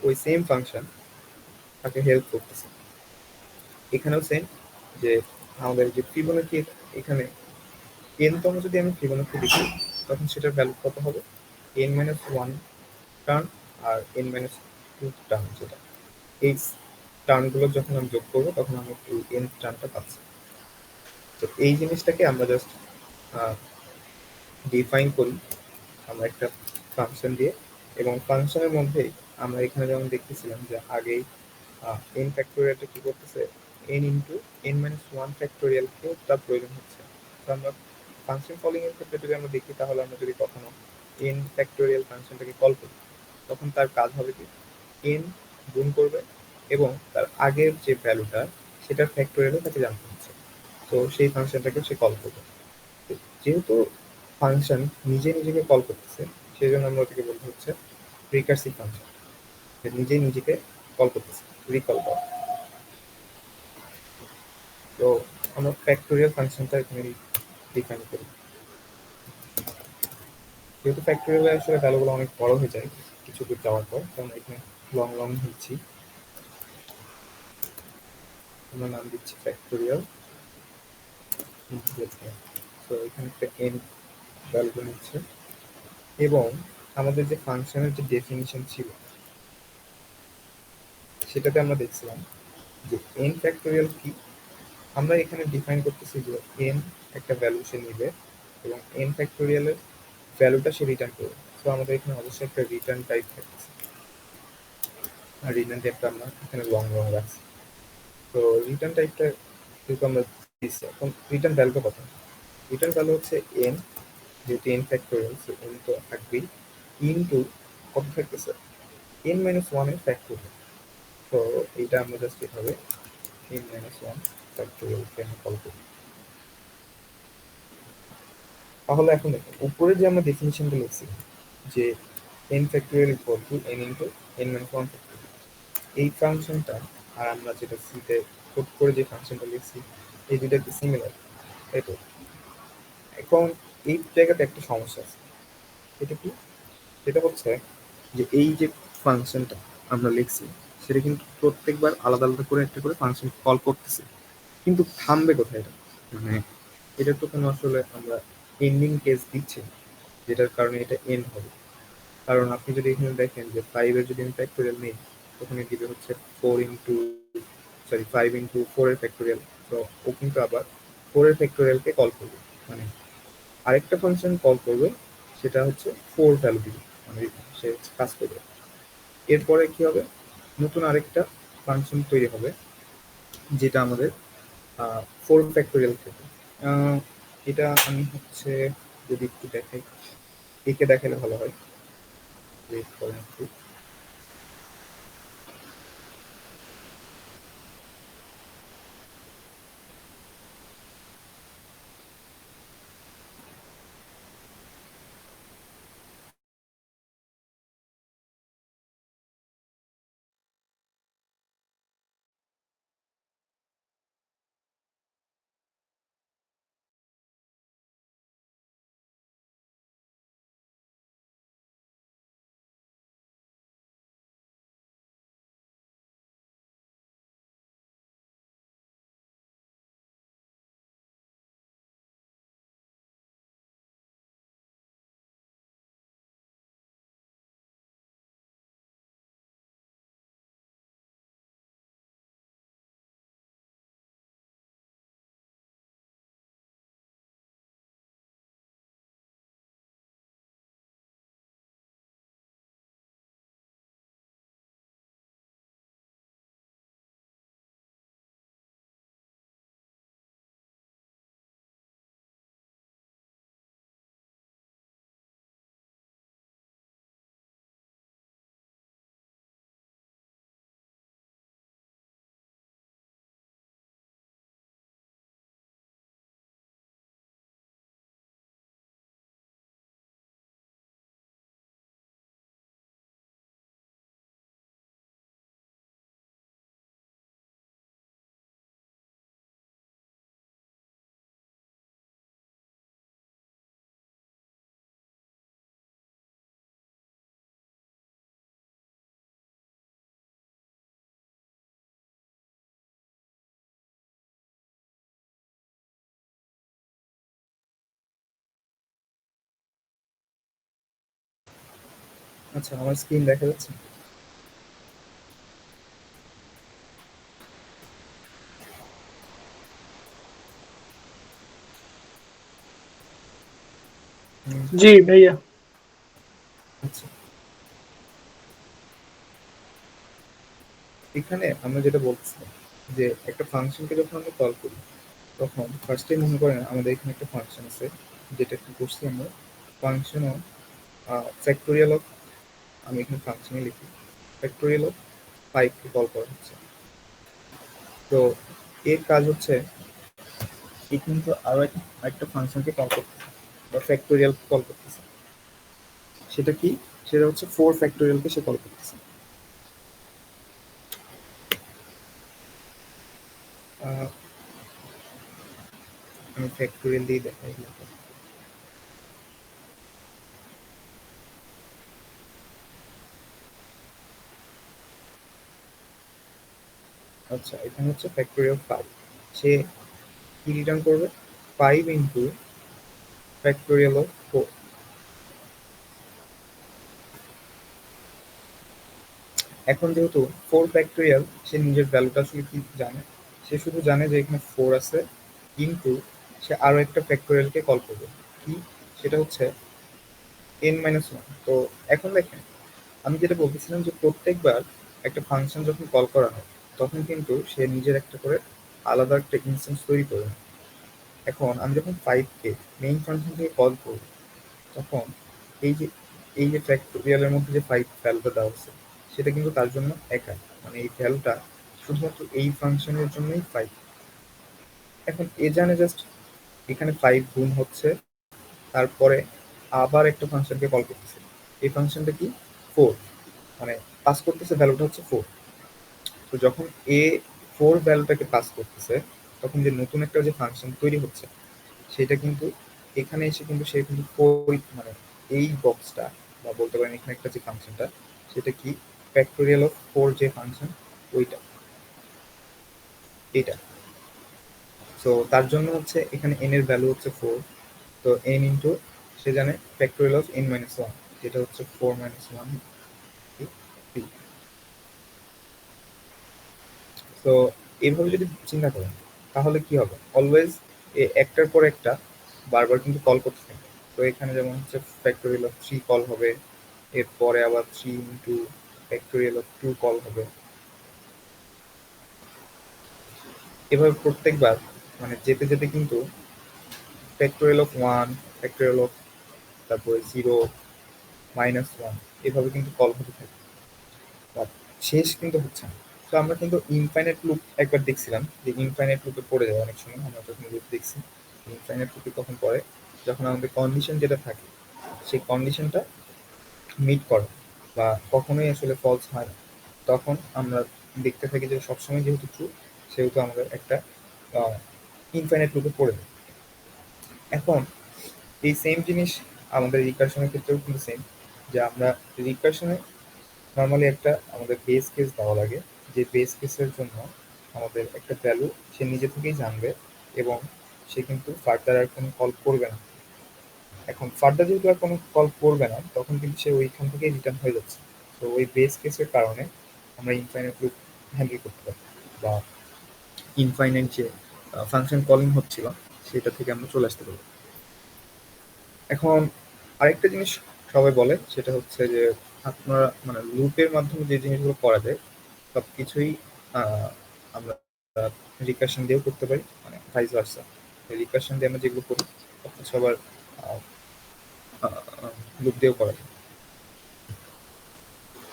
ওই সেম ফাংশন তাকে হেল্প করতেছে। এখানেও সেম, যে আমাদের যে ফিবোনাকি এখানে এন তম যদি আমি ফিবোনাকি দেখি তখন সেটার ভ্যালু কত হবে, n-1 টার্ন আর n-2 টার্ন, যেটা এই টার্মগুলো যখন আমি যোগ করবো তখন আমি এই n টার্মটা পাচ্ছি। তো এই জিনিসটাকে আমরা জাস্ট ডিফাইন করি আমরা একটা ফাংশন দিয়ে, এবং ফাংশনের মধ্যেই আমরা এখানে যেমন দেখতেছিলাম যে আগেই n ফ্যাক্টোরিয়ালটা কি করতেছে, n ইন্টু n-1 ফ্যাক্টোরিয়ালকেও তার প্রয়োজন হচ্ছে। তো আমরা ফাংশন কলিং এর ক্ষেত্রে যদি আমরা দেখি, তাহলে আমরা যদি কখনো n ফ্যাক্টোরিয়াল ফাংশনটাকে কল করি তখন তার কাজ হবে কি, n গুণ করবে এবং তার আগের যে ভ্যালুটা সেটার ফ্যাক্টোরিয়ালও তাকে জানতে হচ্ছে। তো সেই ফাংশনটাকে সে কল করবে। তো যেহেতু ফাংশন নিজে নিজেকে কল করতেছে, সেই জন্য আমরা ওটাকে বলতে হচ্ছে রিকার্সিভ ফাংশন, নিজেই নিজেকে কল করতেছে, রিকল করা। তো আমরা ফ্যাক্টোরিয়াল ফাংশনটা এখানে ডিফাইন করি। যেহেতু ফ্যাক্টোরিয়াল আসলে ভ্যালুগুলো অনেক বড় হয়ে যায় কিছু দূর যাওয়ার পর, কারণ এখানে লং লং দিচ্ছি, আমরা নাম দিচ্ছি ফ্যাক্টোরিয়াল। তো এখানে একটা এন ভ্যালু নিচ্ছে, এবং আমাদের যে ফাংশনের যে ডেফিনিশন ছিল সেটাতে আমরা দেখছিলাম যে এন ফ্যাক্টোরিয়াল কি, আমরা এখানে ডিফাইন করতেছি যে এন একটা ভ্যালু সে নিবে এবং এন ফ্যাক্টোরিয়ালের ভ্যালুটা সে রিটার্ন করবে। তো আমাদের এখানে অবশ্যই একটা রিটার্ন টাইপ থাকতেছে, আর রিটার্ন টাইপটা আমরা এখানে লং লং রাখছি। তো রিটার্ন টাইপটা যেহেতু আমরা দিচ্ছি, এখন রিটার্ন ভ্যালুটা কত, রিটার্ন ভ্যালু হচ্ছে এন, যেহেতু এন ফ্যাক্টোরিয়াল সে এন তো থাকবেই, ইনটু কত থাকতেছে n-1 এর ফ্যাক্টোরিয়াল। তো এইটা আমরা জাস্ট এভাবে n-1 ফ্যাক্টোরিয়ালকে আমি কল করি। তাহলে এখন দেখুন উপরে যে আমরা ডেফিনিশনটা লিখছি যে n factorial equal to n into n-1 factorial, এই ফাংশনটা আর আমরা যেটা সিতে কোড করে যে ফাংশনটা লিখছি এই দুইটা কি সিমিলার, তাই তো? এখন এই জায়গাতে একটা সমস্যা আছে, এটা কি, সেটা হচ্ছে যে এই যে ফাংশনটা আমরা লিখছি সেটা কিন্তু প্রত্যেকবার আলাদা আলাদা করে একটা করে ফাংশন কল করতেছে, কিন্তু থামবে কোথায় এটা, মানে এটা তো কোনো আসলে আমরা এন্ডিং কেস দিচ্ছি না, যেটার কারণে এটা এন্ড হবে। কারণ আপনি যদি এখানে দেখেন যে 5 এর যদি আমি ফ্যাক্টোরিয়াল নেই তখন এর দিবে হচ্ছে 4 ইন্টু সরি 5 ইন্টু 4 এর ফ্যাক্টোরিয়াল। তো ও কিন্তু আবার 4 এর ফ্যাক্টোরিয়ালকে কল করবে, মানে আরেকটা ফাংশন কল করবে, সেটা হচ্ছে 4 ভ্যালু দিবে, মানে সে কাজ করবে। এরপরে কি হবে, নতুন আরেকটা ফাংশন তৈরি হবে যেটা আমাদের 4 ফ্যাক্টোরিয়াল থেকে। এটা আমি হচ্ছে যদি একটু দেখাই, একে দেখালে ভালো হয়। ওয়েট করেন একটু। আচ্ছা, আমার স্ক্রিন দেখা যাচ্ছে? জি ভাইয়া। আচ্ছা, এখানে আমরা যেটা বলছিলাম যে একটা ফাংশনকে যখন আমরা কল করি তখন ফার্স্টে মনে করেন আমাদের এখানে একটা ফাংশন আছে, যেটা কি করছি আমরা, ফাংশন অফ ফ্যাক্টোরিয়াল অফ, আমি এখানে ফাংশনে লিখি ফ্যাক্টোরিয়াল অফ 5 কে কল করা হচ্ছে। তো এর কাজ হচ্ছে এই কিন্তু আরো একটা ফাংশনকে কল করতেছে বা ফ্যাক্টোরিয়াল কল করতেছে। সেটা কি? সেটা হচ্ছে 4 ফ্যাক্টোরিয়ালকে সে কল করতেছে। আহ, আমি ফ্যাক্টোরিয়াল দিয়ে দেখাই। আচ্ছা, এখানে হচ্ছে ফ্যাক্টোরিয়াল 5, সে কি রিটার্ন করবে? 5 ইন্টু ফ্যাক্টোরিয়াল অফ 4। এখন যেহেতু 4 ফ্যাক্টোরিয়াল, সে নিজের ভ্যালুটা আসলে কি জানে? সে শুধু জানে যে এখানে 4 আছে, কিন্তু সে আরো একটা ফ্যাক্টোরিয়ালকে কল করবে। কি? সেটা হচ্ছে n-1। তো এখন দেখেন, আমি যেটা বলতেছিলাম যে প্রত্যেকবার একটা ফাংশন যখন কল করা হয় তখন কিন্তু সে নিজের একটা করে আলাদা একটা ইনস্ট্যান্স তৈরি করে নেয়। এখন আমি যখন 5 কে মেইন ফাংশন থেকে কল করব, তখন এই যে এই যে ফ্যাক্টোরিয়ালের মধ্যে যে 5 ভ্যালুটা দেওয়া আছে সেটা কিন্তু তার জন্য একা, মানে এই ভ্যালুটা শুধুমাত্র এই ফাংশনের জন্যই 5। এখন এ জানে জাস্ট এখানে 5 গুণ হচ্ছে, তারপরে আবার একটা ফাংশনকে কল করতেছে। এই ফাংশনটা কি? 4, মানে পাস করতেছে ভ্যালুটা হচ্ছে 4। তো যখন এ 4 ভ্যালুটাকে পাস করতেছে তখন যে নতুন একটা যে ফাংশন তৈরি হচ্ছে সেটা কিন্তু এখানে এসে কিন্তু সে কিন্তু 4, মানে এই বক্সটা বা বলতে পারেন এখানে একটা যে ফাংশনটা সেটা কি? ফ্যাক্টোরিয়াল অফ 4 যে ফাংশন, ওইটা, এটা। সো তার জন্য হচ্ছে এখানে n এর ভ্যালু হচ্ছে 4। তো n ইন্টু, সে জানে ফ্যাক্টোরিয়াল অফ n-1, যেটা হচ্ছে 4-1 3। তো এইভাবে যদি চিন্তা করেন তাহলে কি হবে? অলওয়েজ একটার পর একটা বারবার কিন্তু কল করতে থাকবে। তো এখানে যেমন হচ্ছে ফ্যাক্টোরিয়াল অফ 3 কল হবে, এরপরে আবার 3 ইন্টু ফ্যাক্টোরিয়াল অফ 2 কল হবে। এভাবে প্রত্যেকবার মানে যেতে যেতে কিন্তু ফ্যাক্টোরিয়াল অফ 1, ফ্যাক্টোরিয়াল অফ, তারপরে 0, -1, এভাবে কিন্তু কল হতে থাকে। বাট শেষ কিন্তু হচ্ছে না। তো আমরা কিন্তু ইনফাইনাইট লুপ একবার দেখছিলাম যে ইনফাইনাইট লুপে পড়ে যায় অনেক সময়, আমরা যখন লুপ দেখছি। ইনফাইনাইট লুপে কখন পড়ে? যখন আমাদের কন্ডিশন যেটা থাকে সেই কন্ডিশনটা মিট করে বা কখনোই আসলে ফলস হয় না, তখন আমরা দেখতে থাকি যে সবসময় যেহেতু ট্রু, সেহেতু আমাদের একটা ইনফাইনাইট লুপে পড়ে যায়। এখন এই সেম জিনিস আমাদের রিকার্শনের ক্ষেত্রেও কিন্তু সেম, যে আমরা রিকার্শনে নর্মালি একটা আমাদের বেস কেস দেওয়া লাগে, যে বেস কেসের জন্য আমাদের একটা ভ্যালু সে নিজে থেকেই জানবে এবং সে কিন্তু ফার্দার আর কোনো কল করবে না। এখন ফার্দার যেহেতু আর কোনো কল করবে না তখন কিন্তু সে ওইখান থেকেই রিটার্ন হয়ে যাচ্ছে। তো ওই বেস কেসের কারণে আমরা ইনফাইনাইট লুপ হ্যান্ডেল করতে পারি, বা ইনফাইনাইট যে ফাংশন কলিং হচ্ছিল সেটা থেকে আমরা চলে আসতে পারি। এখন আরেকটা জিনিস সবাই বলে সেটা হচ্ছে যে আপনারা মানে লুপের মাধ্যমে যে জিনিসগুলো করা যায় সবকিছুই আমরা রিকার্শন দিয়েও করতে পারি, মানে ভাইস ভার্সা। রিকার্শন দিয়ে আমরা যেগুলো করি সবকিছু আবার লুপ দিয়েও করা যায়।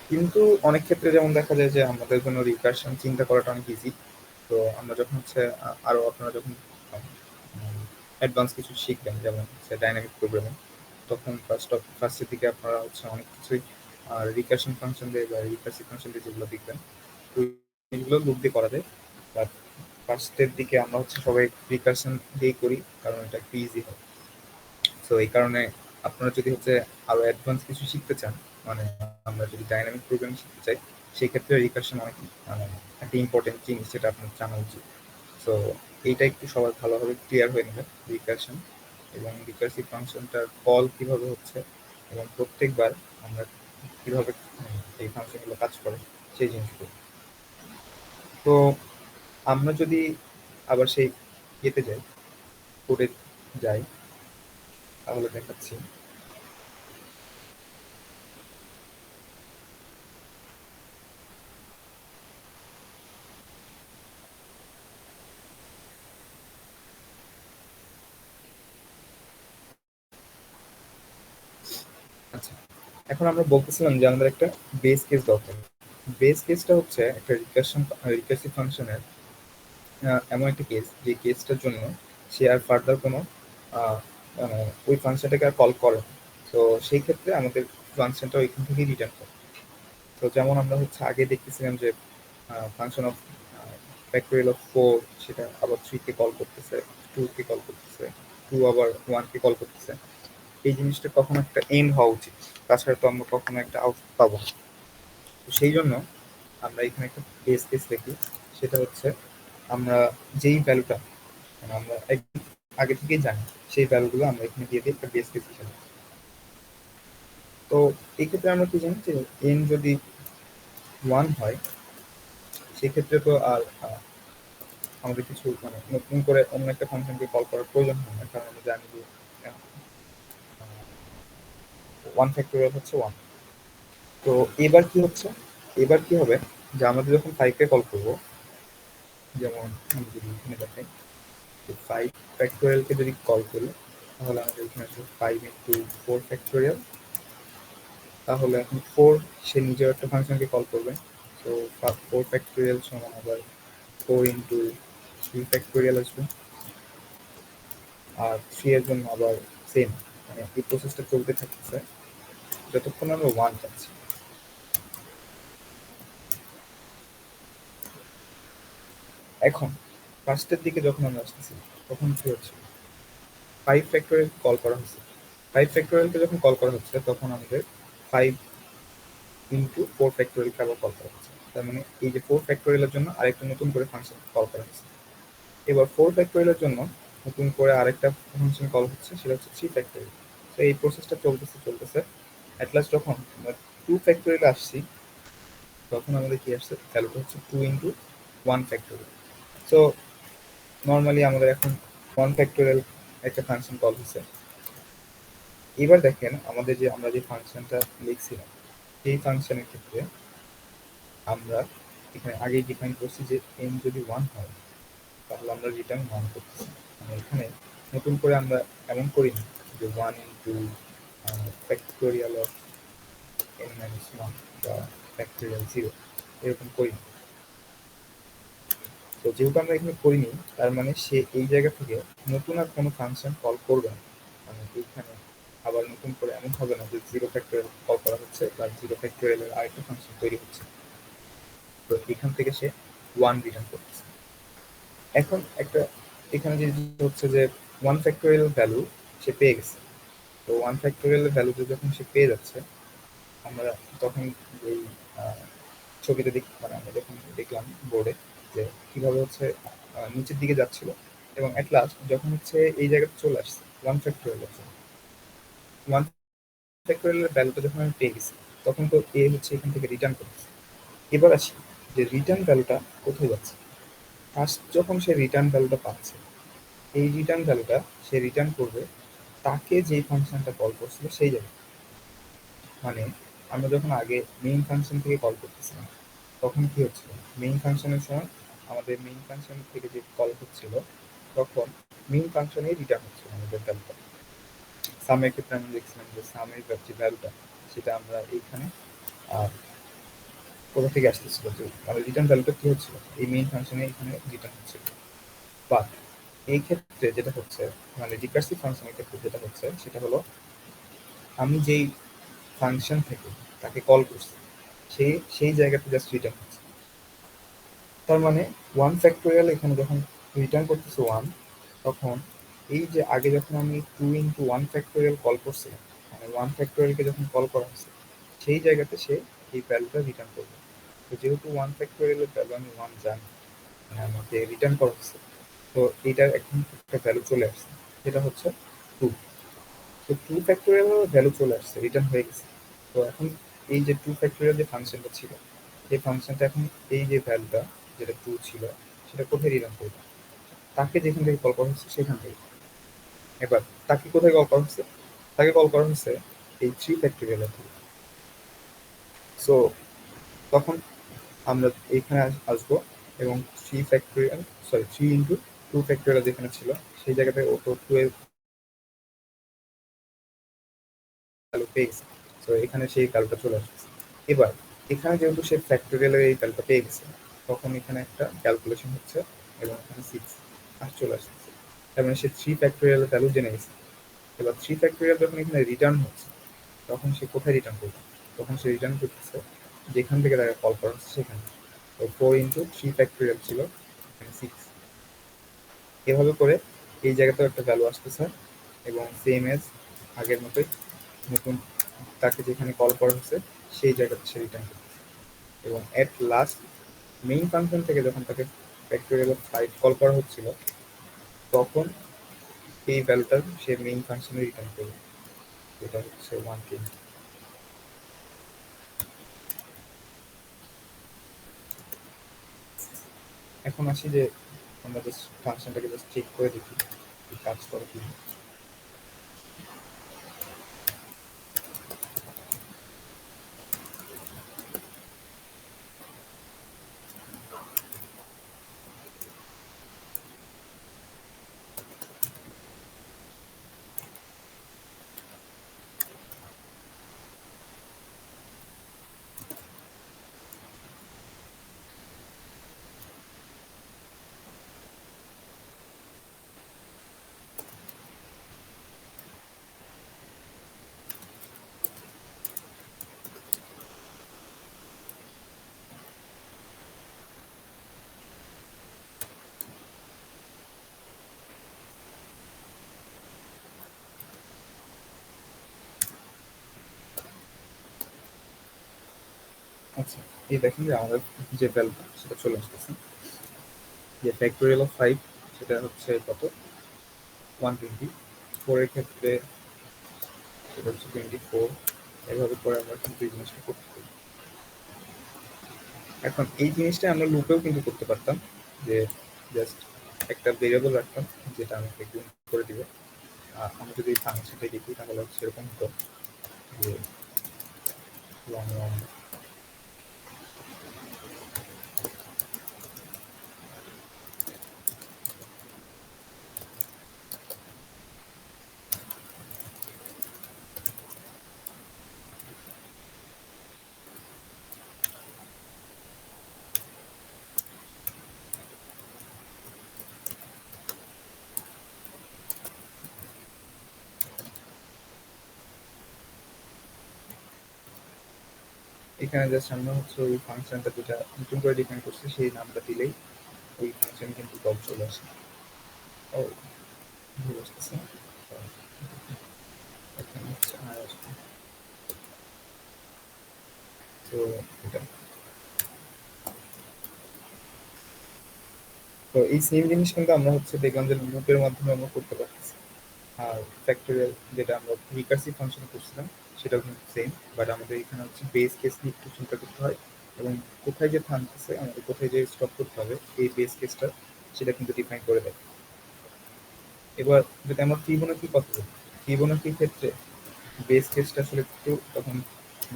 কিন্তু অনেক ক্ষেত্রে যেমন দেখা যায় যে আমাদের জন্য রিকার্শন চিন্তা করাটা অনেক ইজি। তো আমরা যখন হচ্ছে আরো আপনারা যখন অ্যাডভান্স কিছু শিখবেন যেমন হচ্ছে ডাইনামিক প্রোগ্রামিং, তখন ফার্স্টের দিকে আপনারা হচ্ছে অনেক কিছুই রিকার্শন ফাংশন দিয়ে বা রিকার্সিভ ফাংশন দিয়ে যেগুলো দেখবেন ওই জিনিসগুলো লুপ দিয়ে করা যায়। বাট ফার্স্টের দিকে আমরা হচ্ছে সবাই রিকার্শন দিয়েই করি কারণ এটা একটু ইজি হয়। সো এই কারণে আপনারা যদি হচ্ছে আরো অ্যাডভান্স কিছু শিখতে চান, মানে আমরা যদি ডাইনামিক প্রোগ্রামিং শিখতে চাই, সেক্ষেত্রে রিকার্শন অনেক মানে একটা ইম্পর্টেন্ট জিনিস যেটা আপনার জানা উচিত। সো এইটা একটু সবার ভালোভাবে ক্লিয়ার হয়ে নেবে, রিকার্শন এবং রিকার্সিভ ফাংশনটার কল কিভাবে হচ্ছে এবং প্রত্যেকবার আমরা কিভাবে এই ফাংশনগুলো কাজ করে সেই জিনিসগুলো। তো আমরা যদি আবার সেই ইয়েতে যাই, কোডে যাই, তাহলে দেখাচ্ছি। আচ্ছা, এখন আমরা বলতেছিলাম যে আমাদের একটা বেস কেস দরকার। বেস কেসটা হচ্ছে একটা রিকার্সিভ ফাংশনের এমন একটা কেস যে কেসটার জন্য সে আর ফার্দার কোনো আহ, মানে ওই ফাংশনটাকে আর কল করে না। তো সেই ক্ষেত্রে আমাদের ফাংশনটা ওইখান থেকেই রিটার্ন করে। তো যেমন আমরা হচ্ছে আগে দেখতেছিলাম যে ফাংশন অফ ফ্যাক্টোরিয়াল অফ 4 সেটা আবার 3 কে কল করতেছে, 2 কে কল করতেছে, 2 আবার 1 কে কল করতেছে। এই জিনিসটা কখনো একটা এন্ড হওয়া উচিত, তাছাড়া তো আমরা কখনো একটা আউটপুট পাবো না। তো সেই জন্য আমরা এখানে একটা বেস কেস দেখি, সেটা হচ্ছে আমরা যেই ভ্যালুটা মানে আমরা আগে থেকেই জানি সেই ভ্যালুগুলো আমরা এখানে দিয়ে দিই একটা বেস কেস হিসেবে। তো এই ক্ষেত্রে আমরা কি জানি যে এন যদি 1 হয় সেক্ষেত্রে তো আর আমাদের কিছু মানে নতুন করে অন্য একটা ফাংশনকে কল করার প্রয়োজন হয় না, কারণ আমরা জানি যে 1 ফ্যাক্টোরিয়াল হচ্ছে 1। তো এবার কি হচ্ছে, এবার কি হবে যে আমাদের যখন 5 কে কল করব, যেমন আমি যদি এখানে দেখাই 5 ফ্যাক্টোরিয়ালকে যদি কল করি, তাহলে আমাদের এখানে আসবে 5 ইন্টু 4 ফ্যাক্টোরিয়াল। তাহলে এখন 4 সে নিজের একটা ফাংশনকে কল করবে। তো 4 ফ্যাক্টোরিয়াল সমান আবার 4 ইন্টু 3 ফ্যাক্টোরিয়াল আসবে। আর 3 এর জন্য আবার সেম, মানে এই প্রসেসটা চলতে থাকতেছে যতক্ষণ আমরা 1 পাচ্ছি। এখন ফার্স্টের দিকে যখন আমরা আসতেছি তখন কি হচ্ছে, 5 ফ্যাক্টোরিয়াল কল করা হচ্ছে। 5 ফ্যাক্টোরিয়ালকে যখন কল করা হচ্ছে তখন আমাদের 5 ইন্টু 4 ফ্যাক্টোরিয়ালকে আবার কল করা হচ্ছে। তার মানে এই যে 4 ফ্যাক্টোরিয়ালের জন্য আরেকটা নতুন করে ফাংশন কল করা হচ্ছে। এবার 4 ফ্যাক্টোরিয়ালের জন্য নতুন করে আরেকটা ফাংশন কল হচ্ছে, সেটা হচ্ছে 3 ফ্যাক্টোরিয়াল। তো এই প্রসেসটা চলতেছে অ্যাট লাস্ট যখন আমরা 2 ফ্যাক্টোরিয়ালে আসছি তখন আমাদের কি আসছে, ভ্যালুটা হচ্ছে 2 ইন্টু 1 ফ্যাক্টোরিয়াল। সো নর্মালি আমাদের এখন 1 ফ্যাক্টোরিয়াল একটা ফাংশন কল হচ্ছে। এবার দেখেন আমাদের যে আমরা যে ফাংশনটা লিখছিলাম সেই ফাংশনের ক্ষেত্রে আমরা এখানে আগেই ডিফাইন করছি যে n যদি 1 হয় তাহলে আমরা রিটার্ন 1 করতেছি। মানে এখানে নতুন করে আমরা এমন করিনি যে 1 into factorial of n minus 1 বা ফ্যাক্টোরিয়াল 0 এরকম করিনি। তো যেহেতু আমরা এখানে করিনি তার মানে সে এই জায়গা থেকে নতুন আর কোনো ফাংশন কল করবে না। মানে এইখানে আবার নতুন করে এমন হবে না যে 0 ফ্যাক্টোরিয়াল কল করা হচ্ছে বা 0 ফ্যাক্টোরিয়ালের আরেকটা ফাংশন তৈরি হচ্ছে। তো এখান থেকে সে 1 রিটার্ন করতেছে। এখন একটা এখানে যে হচ্ছে যে 1 ফ্যাক্টোরিয়াল ভ্যালু সে পেয়ে গেছে। তো 1 ফ্যাক্টোরিয়াল ভ্যালুতে যখন সে পেয়ে যাচ্ছে, আমরা তখন এই ছবিতে মানে আমরা যখন দেখলাম বোর্ডে যে কিভাবে হচ্ছে নিচের দিকে যাচ্ছিল এবং এট লাস্ট যখন হচ্ছে এই জায়গাতে চলে আসছে 1 ফ্যাক্টোরিয়াল আছে, 1 ফ্যাক্টোরিয়ালের ভ্যালুটা যখন আমি পেয়ে গেছি তখন তো এ হচ্ছে এখান থেকে রিটার্ন করতেছে। এবার আসি যে রিটার্ন ভ্যালুটা কোথায় যাচ্ছে। ফার্স্ট যখন সে রিটার্ন ভ্যালুটা পাচ্ছে, এই রিটার্ন ভ্যালুটা সে রিটার্ন করবে তাকে যেই ফাংশনটা কল করছিল সেই জায়গায়। মানে আমরা যখন আগে মেইন ফাংশন থেকে কল করতেছিলাম তখন কি হচ্ছিল, মেইন ফাংশনের সময় আমাদের মেইন ফাংশন থেকে যে কল হচ্ছিল তখন মেইন ফাংশনেই রিটার্ন হচ্ছিল আমাদের ভ্যালুটা। সামের ক্ষেত্রে আমরা দেখছিলাম যে সামের যে ভ্যালুটা সেটা আমরা এইখানে কোথা থেকে আসতেছিল, যে আমাদের রিটার্ন ভ্যালুটা কি হচ্ছিল এই মেইন ফাংশনে এখানে রিটার্ন হচ্ছিল। বাট এই ক্ষেত্রে যেটা হচ্ছে মানে রিকার্সিভ ফাংশনের ক্ষেত্রে যেটা হচ্ছে সেটা হলো আমি যেই ফাংশন থেকে তাকে কল করছি সেই জায়গাতে জাস্ট রিটার্ন হচ্ছে। তার মানে 1 ফ্যাক্টোরিয়াল এখানে যখন রিটার্ন করতেছে 1, তখন এই যে আগে যখন আমি 2 ইন্টু 1 ফ্যাক্টোরিয়াল কল করছিলাম, মানে 1 ফ্যাক্টোরিয়ালকে যখন কল করা হচ্ছে সেই জায়গাতে সে এই ভ্যালুটা রিটার্ন করবে। তো যেহেতু 1 ফ্যাক্টোরিয়ালের ভ্যালু আমি 1 জানি, মানে আমাকে রিটার্ন করা হচ্ছে, তো এইটার এখন একটা ভ্যালু চলে আসছে যেটা হচ্ছে 2। তো 2 ফ্যাক্টোরিয়াল ভ্যালু চলে আসছে, রিটার্ন হয়ে গেছে। তো এখন এই যে 2 ফ্যাক্টোরিয়াল যে ফাংশনটা ছিল, এই ফাংশনটা এখন এই যে ভ্যালুটা যেটা 2 ছিল সেটা কোথায় রিটার্ন করবে? তাকে যেখান থেকে কল করা হচ্ছে সেখান থেকে। এবার তাকে কোথায় কল করা হচ্ছে? তাকে কল করা হচ্ছে এই 3 ফ্যাক্টোরিয়াল থেকে। সো তখন আমরা এইখানে আসবো এবং 3 ফ্যাক্টোরিয়াল সরি 3 ইন্টু 2 ফ্যাক্টোরিয়াল যেখানে ছিল সেই জায়গাতে ও তো 2 এর ভ্যালু পেয়ে গেছে। সো এখানে সেই ভ্যালুটা চলে আসছে। এবার এখানে যেহেতু সে ফ্যাক্টোরিয়ালের এই ভ্যালুটা পেয়ে গেছে, তখন এখানে একটা ক্যালকুলেশন হচ্ছে এবং এখানে 6 চলে আসছে। তার মানে সে 3 ফ্যাক্টোরিয়ালের ভ্যালু জেনে গেছে। এবার 3 ফ্যাক্টোরিয়াল যখন এখানে রিটার্ন হচ্ছে, তখন সে কোথায় রিটার্ন করবে? তখন সে রিটার্ন করতেছে যেখান থেকে তাকে কল করা হচ্ছে সেখানে। তো 4 ইন্টু 3 ফ্যাক্টোরিয়াল ছিল, এখানে 6। এভাবে করে এই জায়গাতেও একটা ভ্যালু আসতেছে এবং সেম এজ আগের মতোই নতুন তাকে যেখানে কল করা হচ্ছে সেই জায়গাতে সে রিটার্ন করতেছে। এবং এট লাস্ট মেইন ফাংশন থেকে যখন তাকে ফ্যাক্টোরিয়াল অফ 5 কল করা হচ্ছিল, তখন এই ভ্যালুটা সে মেইন ফাংশনে রিটার্ন করবে, যেটা হচ্ছে 1K। এখন আসি যে আমরা জাস্ট ফাংশনটাকে জাস্ট চেক করে দেখি কাজ করে কি। আচ্ছা, এই দেখেন যে আমাদের যে ভ্যালুটা সেটা চলে আসতেছে, যে ফ্যাক্টোরিয়াল অফ 5 সেটা হচ্ছে কত 124 এর ক্ষেত্রে সেটা হচ্ছে 24। এভাবে করে আমরা কিন্তু এই জিনিসটা করতে পারি। এখন এই জিনিসটা আমরা লুপেও কিন্তু করতে পারতাম, যে জাস্ট একটা ভেরিয়েবল রাখতাম যেটা আমাকে গুণ করে দিবে। আমি যদি ফাংশনটা দেখি তাহলে হচ্ছে এরকম হতো যে 1 এখানে জাস্ট আমরা হচ্ছে ওই ফাংশনটা যেটা নতুন করে ডিফাইন করছি সেই নামটা দিলেই ওই ফাংশন কিন্তু কল চলে আসে। ও ভুল আসতেছে। এখানে হচ্ছে আর আসবে। তো এটা তো এই সেম জিনিস কিন্তু আমরা হচ্ছে দেখলাম যে লুপের মাধ্যমে আমরা করতে পারতেছি। আর ফ্যাক্টরিয়াল যেটা আমরা রিকার্সিভ ফাংশন করছিলাম সেটাও কিন্তু সেম, বাট আমাদের এখানে হচ্ছে বেস কেস নিয়ে একটু চিন্তা করতে হয় এবং কোথায় যে থামতেছে আমাদের কোথায় যে স্টপ করতে হবে এই বেস কেসটা সেটা কিন্তু ডিফাইন করে দেয়। এবার যদি আমরা ফিবোনাকির কথা বলি, ফিবোনাকির ক্ষেত্রে বেস কেসটা আসলে একটু তখন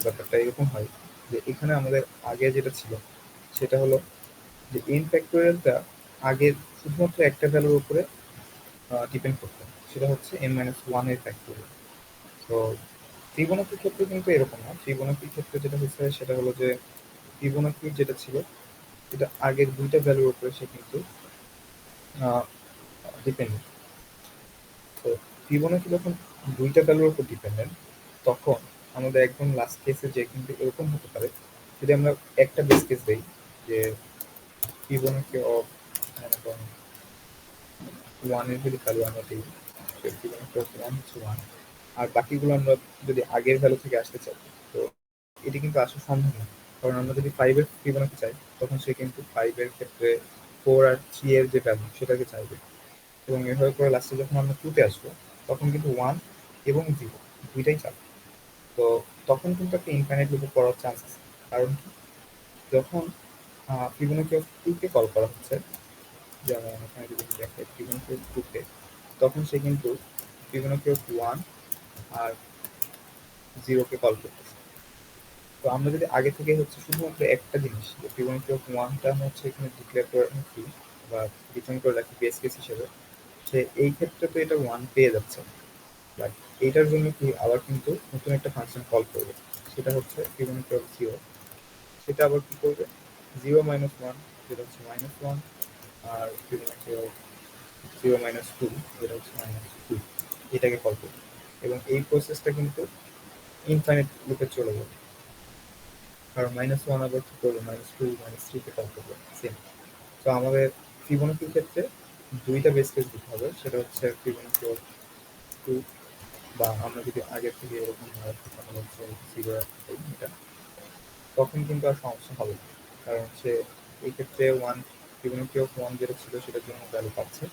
ব্যাপারটা এরকম হয় যে এখানে আমাদের আগে যেটা ছিল সেটা হলো যে এন ফ্যাক্টোরিয়ালটা আগের শুধুমাত্র একটা ভ্যালুর উপরে ডিপেন্ড করতো, সেটা হচ্ছে n-1 এর ফ্যাক্টোরিয়াল। তো ফিবোনাকির ক্ষেত্রে কিন্তু এরকম না। ফিবোনাকির ক্ষেত্রে যেটা হচ্ছে সেটা হলো যে ফিবোনাকি যেটা ছিল সেটা আগের দুইটা ভ্যালুর উপরে সে কিন্তু ডিপেন্ডেন্ট। তো ফিবোনাকি যখন দুইটা ভ্যালুর উপর ডিপেন্ডেন্ট, তখন আমাদের একদম লাস্ট কেসে যে কিন্তু এরকম হতে পারে যদি আমরা একটা বেস কেস দেই যে ফিবোনাকি অফ মনে করেন 1 এর যদি ভ্যালু আমরা দিই, ফিবোনাকি অফ 1 হচ্ছে 1, আর বাকিগুলো আমরা যদি আগের ভ্যালু থেকে আসতে চাই, তো এটি কিন্তু আসা সম্ভব না। কারণ আমরা যদি 5 এর ফিবোনাকি চাই তখন সে কিন্তু 5 এর ক্ষেত্রে 4 আর 3 এর যে ভ্যালু সেটাকে চাইবে এবং এভাবে করে লাস্টে যখন আমরা 2 তে আসবো তখন কিন্তু 1 এবং 0 দুইটাই চাবে। তো তখন কিন্তু একটা ইনফাইনাইট লুপে পড়ার চান্স আছে। কারণ কি, যখন ফিবোনাকি অফ 2 কে কল করা হচ্ছে, যেমন এখানে যদি আমি দেখাই ফিবোনাকি অফ 2 কে, তখন সে কিন্তু ফিবোনাকি অফ 1 আর 0 কে কল করতেছে। তো আমরা যদি আগে থেকে হচ্ছে শুধুমাত্র একটা জিনিস, যে ফিবোনাকি অফ 1 টা হচ্ছে এখানে ডিক্লেয়ার করে রাখি বা রিটার্ন করে রাখি বেস কেস হিসেবে, সে এই ক্ষেত্রে তো এটা 1 পেয়ে যাচ্ছে। বাট এইটার জন্য কি আবার কিন্তু নতুন একটা ফাংশন কল করবে, সেটা হচ্ছে ফিবোনাকি অফ 0। সেটা আবার কি করবে, 0 মাইনাস 1 যেটা হচ্ছে মাইনাস 1, আর ফিবোনাকি অফ 0 মাইনাস 2 যেটা হচ্ছে মাইনাস 2, এটাকে কল করবে। এবং এই প্রসেসটা কিন্তু ইনফাইনাইট লুপে চলে যাবে, কারণ মাইনাস 1 আবার কি করবে, মাইনাস 2 মাইনাস 3 কে কল করবে সেম। তো আমাদের ফিবোনাকির ক্ষেত্রে দুইটা বেস কেস দিতে হবে, সেটা হচ্ছে ফিবোনাকি অফ 2, বা আমরা যদি আগের থেকে এরকম হয় তাহলে হচ্ছে 0 এটা, তখন কিন্তু আর সমস্যা হবে না। কারণ হচ্ছে এই ক্ষেত্রে 1 ফিবোনাকি অফ 1 যেটা ছিল সেটার জন্য ভ্যালু পাচ্ছে,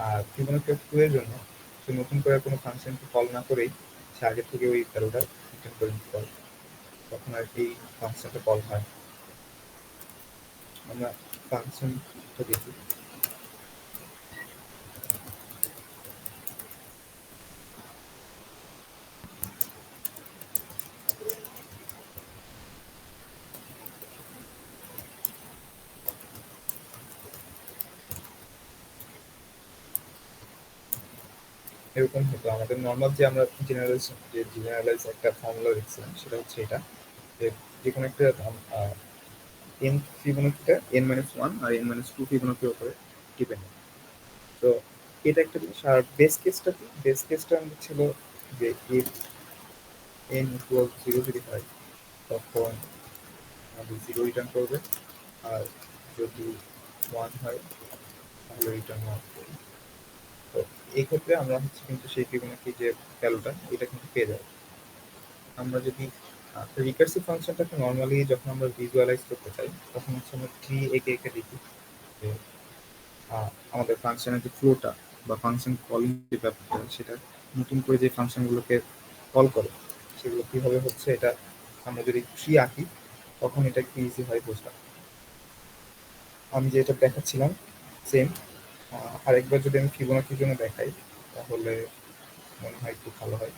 আর ফিবোনাকি অফ 2 এর জন্য সে নতুন করে কোনো ফাংশনকে কল না করেই সে আগে থেকে ওই ভ্যালুটা রিটার্ন করে দিতে পারে, তখন আর এই ফাংশনটা কল হয়। আমরা ফাংশনটা দেখি। এরকম হতো আমাদের নর্মাল যে আমরা জেনারেলাইজ একটা ফর্মুলা লিখছিলাম, সেটা হচ্ছে এটা, যে যে কোনো একটা এন ফিবোনাকিটা এন মাইনাস 1 আর এন মাইনাস 2 ফিবোনাকির উপরে ডিপেন্ড। তো এটা একটা জিনিস। আর বেস কেসটা কি, বেস কেসটা আমাদের ছিল যে ইফ এন ইকুয়াল 0 যদি হয় তখন আমাদের 0 রিটার্ন করবে, আর যদি 1 হয় তাহলে রিটার্ন 1 করবে। তো এই ক্ষেত্রে আমরা হচ্ছে কিন্তু সেই ফিবোনাকি যে ভ্যালুটা এটা কিন্তু পেয়ে যাবো। আমরা যদি রিকার্সিভ ফাংশনটাকে নর্মালি যখন আমরা ভিজুয়ালাইজ করতে চাই, তখন হচ্ছে আমরা ট্রি এঁকে এঁকে দেখি যে আমাদের ফাংশনের যে ফ্লোটা বা ফাংশন কলিং যে ব্যাপারটা, সেটা নতুন করে যে ফাংশনগুলোকে কল করে সেগুলো কীভাবে হচ্ছে, এটা আমরা যদি ট্রি আঁকি তখন এটা একটু ইজি হয় বোঝা। আমি যেটা দেখাচ্ছিলাম সেম, আরেকবার যদি আমি ফিবোনাকির জন্য দেখাই তাহলে মনে হয় একটু ভালো হয়।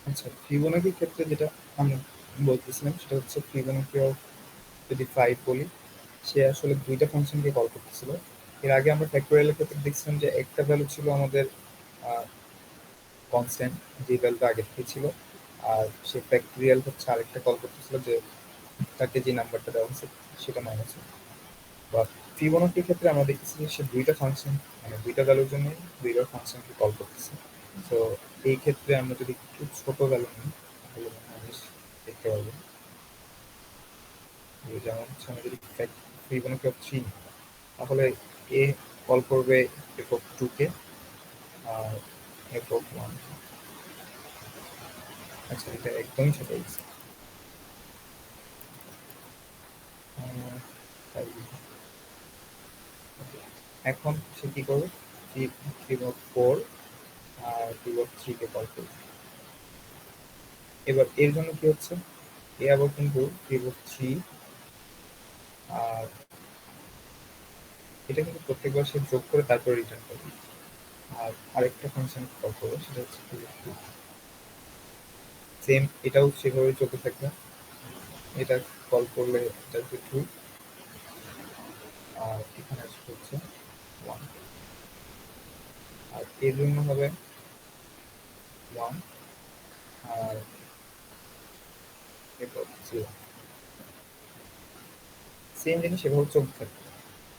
আচ্ছা, ফিবোনাকির ক্ষেত্রে যেটা আমি বলতেছিলাম সেটা হচ্ছে ফিবোনাকি অফ যদি 5 বলি, সে আসলে দুইটা ফাংশনকে কল করতেছিল। এর আগে আমরা ফ্যাক্টোরিয়ালের ক্ষেত্রে দেখছিলাম যে একটা ভ্যালু ছিল আমাদের কনস্ট্যান্ট, যে ভ্যালুটা আগে থেকে ছিল, আর সে ফ্যাক্টোরিয়াল হচ্ছে আরেকটা কল করতেছিল যে তাকে যে নাম্বারটা দেওয়া হচ্ছে সেটা মাইনাস। বা ফিবোনাকির ক্ষেত্রে আমরা দেখতেছি যে সে দুইটা ফাংশন, মানে দুইটা ভ্যালুর জন্য দুইটা ফাংশনকে কল করতেছে। তো এই ক্ষেত্রে আমরা যদি একটু ছোট ভ্যালু নিই তাহলে মানুষ দেখতে পারবো, যেমন হচ্ছে আমরা যদি ফিবোনাকি অফ 3 তাহলে এ কল করবে এফ অফ 2 কে, আর এফ অফ 1। আচ্ছা, এটা একদমই ছোট হয়েছে। তাই এখন সে কি করবে, ফিবোনাকি 4 আর ফিবোনাকি 3 কে কল করবে। এবার এর জন্য কি হচ্ছে, এ আবার কিন্তু ফিবোনাকি 3 আর এটা কিন্তু প্রত্যেকবার সে যোগ করে তারপর রিটার্ন করবে। আর আরেকটা ফাংশন কল করবো সেটা হচ্ছে ফিবোনাকি 2, সেম এটাও সেভাবে চলতে থাকবে। এটা কল করলে এটা হচ্ছে 2, আর এখানে আসবে হচ্ছে 1, আর এর জন্য হবে 1, আর এরপর 0। সেম জিনিস এভাবে চলতে থাকবে।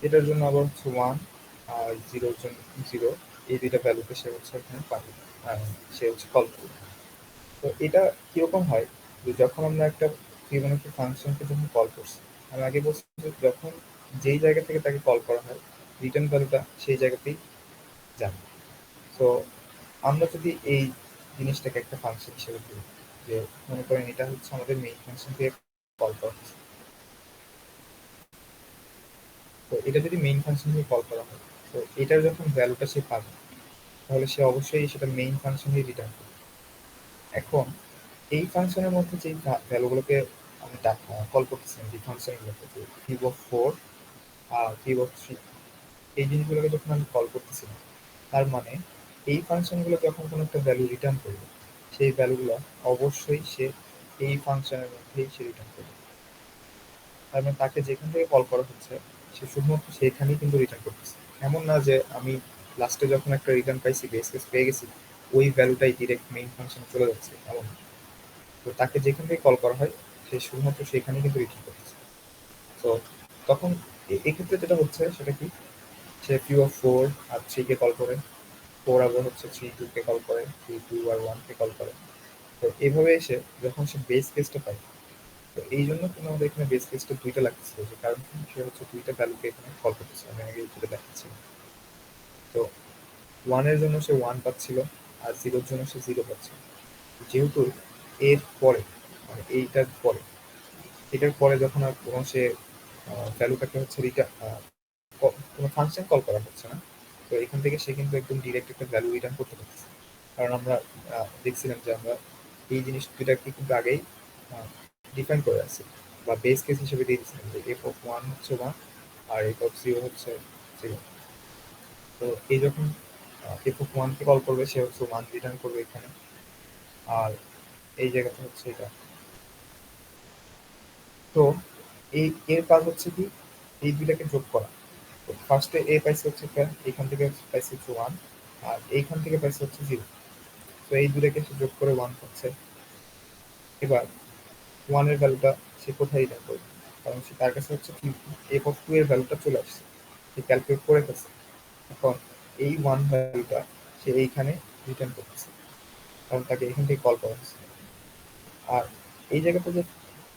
এটার জন্য আবার হচ্ছে 1, আর জিরোর জন্য জিরো, এই দুইটা ভ্যালুকে সে হচ্ছে এখানে পাবে, সে হচ্ছে কল করবে। তো এটা কিরকম হয় যে যখন আমরা একটা ফিবোনাচি ফাংশনকে যখন কল করছি, আমি আগে বলছি যে যখন যেই জায়গা থেকে তাকে কল করা হয় রিটার্ন ভ্যালুটা সেই জায়গাতেই যাবে। তো আমরা যদি এই জিনিসটাকে একটা ফাংশন হিসেবে ধরি, যে মনে করেন এটা হচ্ছে আমাদের মেইন ফাংশন দিয়ে কল করা হচ্ছে, তো এটা যদি মেইন ফাংশন দিয়ে কল করা হয়, তো এটার যখন ভ্যালুটা সে পাবে তাহলে সে অবশ্যই সেটা মেইন ফাংশনই রিটার্ন করবে। এখন এই ফাংশনের মধ্যে যে ভ্যালুগুলোকে আমি কল করতেছিলাম, যে ফাংশনগুলোকে, যে কিউব অফ 4 আর কিউব অফ 3, এই জিনিসগুলোকে যখন আমি কল করতেছিলাম, তার মানে এই ফাংশনগুলো যখন কোনো একটা ভ্যালু রিটার্ন করবে, সেই ভ্যালুগুলো অবশ্যই সে এই ফাংশনের মধ্যেই সে রিটার্ন করবে। তার মানে তাকে যেখান থেকে কল করা হচ্ছে সে শুধুমাত্র সেইখানেই কিন্তু রিটার্ন করতেছে। এমন না যে আমি লাস্টে যখন একটা রিটার্ন পাইছি, বেস কেস পেয়ে গেছি, ওই ভ্যালুটাই ডিরেক্ট মেইন ফাংশনে চলে যাচ্ছে, এমন না। তো তাকে যেখান থেকে কল করা হয় সে শুধুমাত্র সেখানেই কিন্তু রিটার্ন করতেছে। তো তখন এক্ষেত্রে যেটা হচ্ছে সেটা কি, সে কিউ অফ 4 আর 3 কে কল করে, 4 আবার হচ্ছে 3 2 কে কল করে, 3 2 আর 1 কে কল করে। তো এইভাবে এসে যখন সে বেস কেসটা পায়, তো এই জন্য কিন্তু আমাদের এখানে বেস কেসটা দুইটা লাগতেছিল, যে কারণ কি, সে হচ্ছে দুইটা ভ্যালুকে এখানে কল করতেছে, আমি আগে যেটা দেখাচ্ছি। তো 1 এর জন্য সে 1 পাচ্ছিল, আর 0 এর জন্য সে 0 পাচ্ছিল। যেহেতু এর পরে, মানে এইটার পরে, এটার পরে যখন আর কোনো সে ভ্যালুটাকে হচ্ছে কোনো ফাংশন কল করা হচ্ছে না, তো এখান থেকে সে কিন্তু একদম ডিরেক্ট একটা ভ্যালু রিটার্ন করতে পারতেছে। কারণ আমরা দেখছিলাম যে আমরা এই জিনিস দুটাকে কিন্তু আগেই ডিফাইন করে আছি, বা বেস কেস হিসেবে দিয়ে দিচ্ছিলাম যে এফ অফ 1 হচ্ছে 1 আর এফ অফ 0 হচ্ছে 0। তো এই যখন এফ অফ 1 কে কল করবে, সে হচ্ছে 1 রিটার্ন করবে এখানে, আর এই জায়গাতে হচ্ছে এটা। তো এই এর কাজ হচ্ছে কি, এই দুইটাকে যোগ করা। তো ফার্স্টে এ পাইছে হচ্ছে এখান থেকে পাইছে হচ্ছে 1, আর এইখান থেকে পাইছে হচ্ছে 0। তো এই দুটাকে সে যোগ করে 1 পাচ্ছে। এবার 1 এর ভ্যালুটা সে কোথায় রিটার্ন করবে, কারণ সে তার কাছে হচ্ছে কি, এফ অফ 2 এর ভ্যালুটা চলে আসছে, সে ক্যালকুলেট করে ফেলছে। এখন এই 1 ভ্যালুটা সে এইখানে রিটার্ন করতেছে, কারণ তাকে এখান থেকে কল করা হচ্ছে। আর এই জায়গাতে যে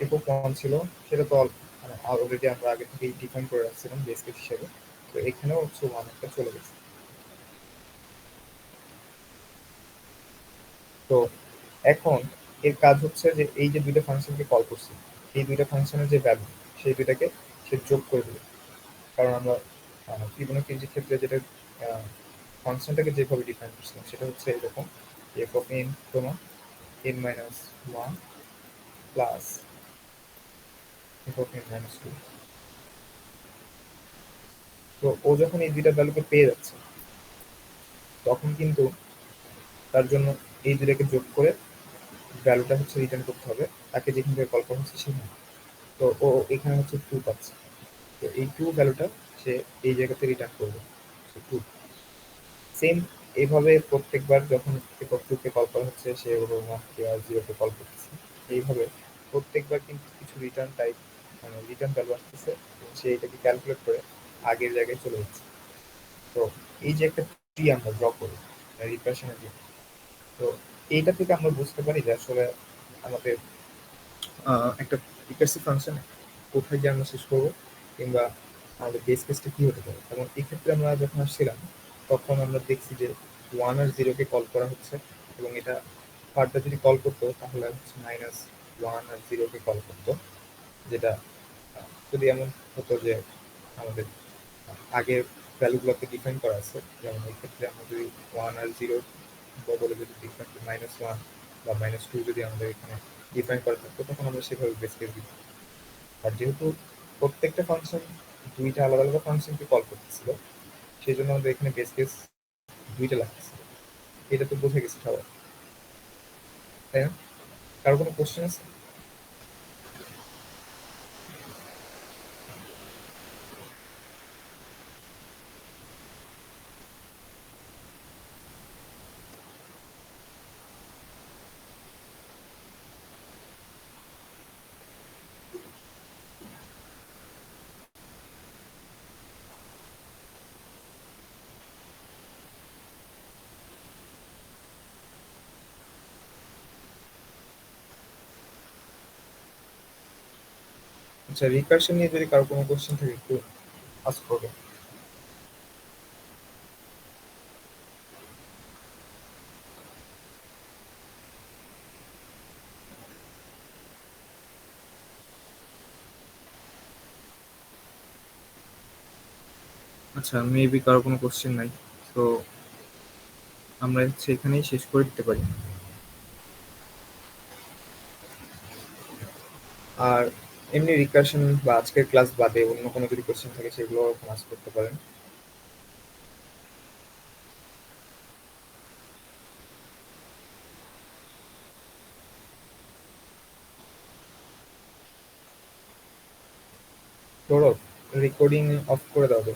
এফ অফ 1 ছিল, সেটা তো মানে অলরেডি আমরা আগে থেকেই ডিফাইন করে রাখছিলাম বেস কেস হিসেবে। তো এখানেও হচ্ছে 1 একটা চলে গেছে। তো এখন এর কাজ হচ্ছে যে এই যে দুইটা ফাংশনকে কল করছি, এই দুইটা ফাংশনের যে ভ্যালু, সেই দুইটাকে সে যোগ করে দেবে। কারণ আমরা ফিবোনাচির ক্ষেত্রে যেটা ফাংশনটাকে যেভাবে ডিফাইন করছিলাম সেটা হচ্ছে এরকম, F of N comma N minus 1 plus F of n minus 2। তো ও যখন এই দুইটা ভ্যালুকে পেয়ে যাচ্ছে, তখন কিন্তু তার জন্য এই দুইটাকে যোগ করে ভ্যালুটা হচ্ছে রিটার্ন করতে হবে, তাকে যেখান থেকে কল করা হচ্ছে সেখানে। তো ও এখানে হচ্ছে 2 পাচ্ছে। তো এই 2 ভ্যালুটা সে এই জায়গাতে রিটার্ন করবে, 2। সেম এইভাবে প্রত্যেকবার যখন একক 2 কে কল করা হচ্ছে, সে ওর 1 কে আর 0 কে কল করতেছে। এইভাবে প্রত্যেকবার কিন্তু কিছু রিটার্ন টাইপ, মানে রিটার্ন ভ্যালু আসতেছে, এবং সে এটাকে ক্যালকুলেট করে আগের জায়গায় চলে যাচ্ছে। তো এই যে একটা ট্রি আমরা ড্র করি রিকার্শনের জন্য, তো এইটা থেকে আমরা বুঝতে পারি যে আসলে আমাদের একটা রিকার্সিভ ফাংশনে কোথায় গিয়ে আমরা শেষ করবো, কিংবা আমাদের বেস কেসটা কি হতে পারে। এবং এক্ষেত্রে আমরা যখন আসছিলাম, তখন আমরা দেখছি যে 1 আর 0 কে কল করা হচ্ছে, এবং এটা ফার্দার যদি কল করতো তাহলে হচ্ছে মাইনাস 1 আর 0 কে কল করতো। যেটা যদি এমন হতো যে আমাদের আগের ভ্যালুগুলোকে ডিফাইন করা আছে, যেমন এই ক্ষেত্রে আমরা যদি 1 আর 0 বদলে যদি ডিফাইন মাইনাস 1 বা মাইনাস 2 যদি আমাদের এখানে ডিফাইন করা থাকতো, তখন আমরা সেভাবে বেস কেস দিতাম। আর যেহেতু প্রত্যেকটা ফাংশন দুইটা আলাদা আলাদা ফাংশনকে কল করতেছিল, সেই জন্য আমাদের এখানে বেস কেস দুইটা লাগতেছিল। এটা তো বুঝে গেছে সবাই, তাই না? কারো কোনো কোশ্চেন আছে? আচ্ছা, রিকার্শন নিয়ে যদি কারো কোনো কোশ্চেন থাকে একটু আস্ক করবে। আচ্ছা, মেবি কারো কোনো কোশ্চেন নাই, তো আমরা হচ্ছে এখানেই শেষ করে দিতে পারি। আর এমনি রিকার্শন বা আজকের ক্লাস বাদে অন্য কোনো যদি কোশ্চেন থাকে সেগুলো ক্লাস করতে পারেন। সৌরভ, রেকর্ডিং অফ করে দাও তো।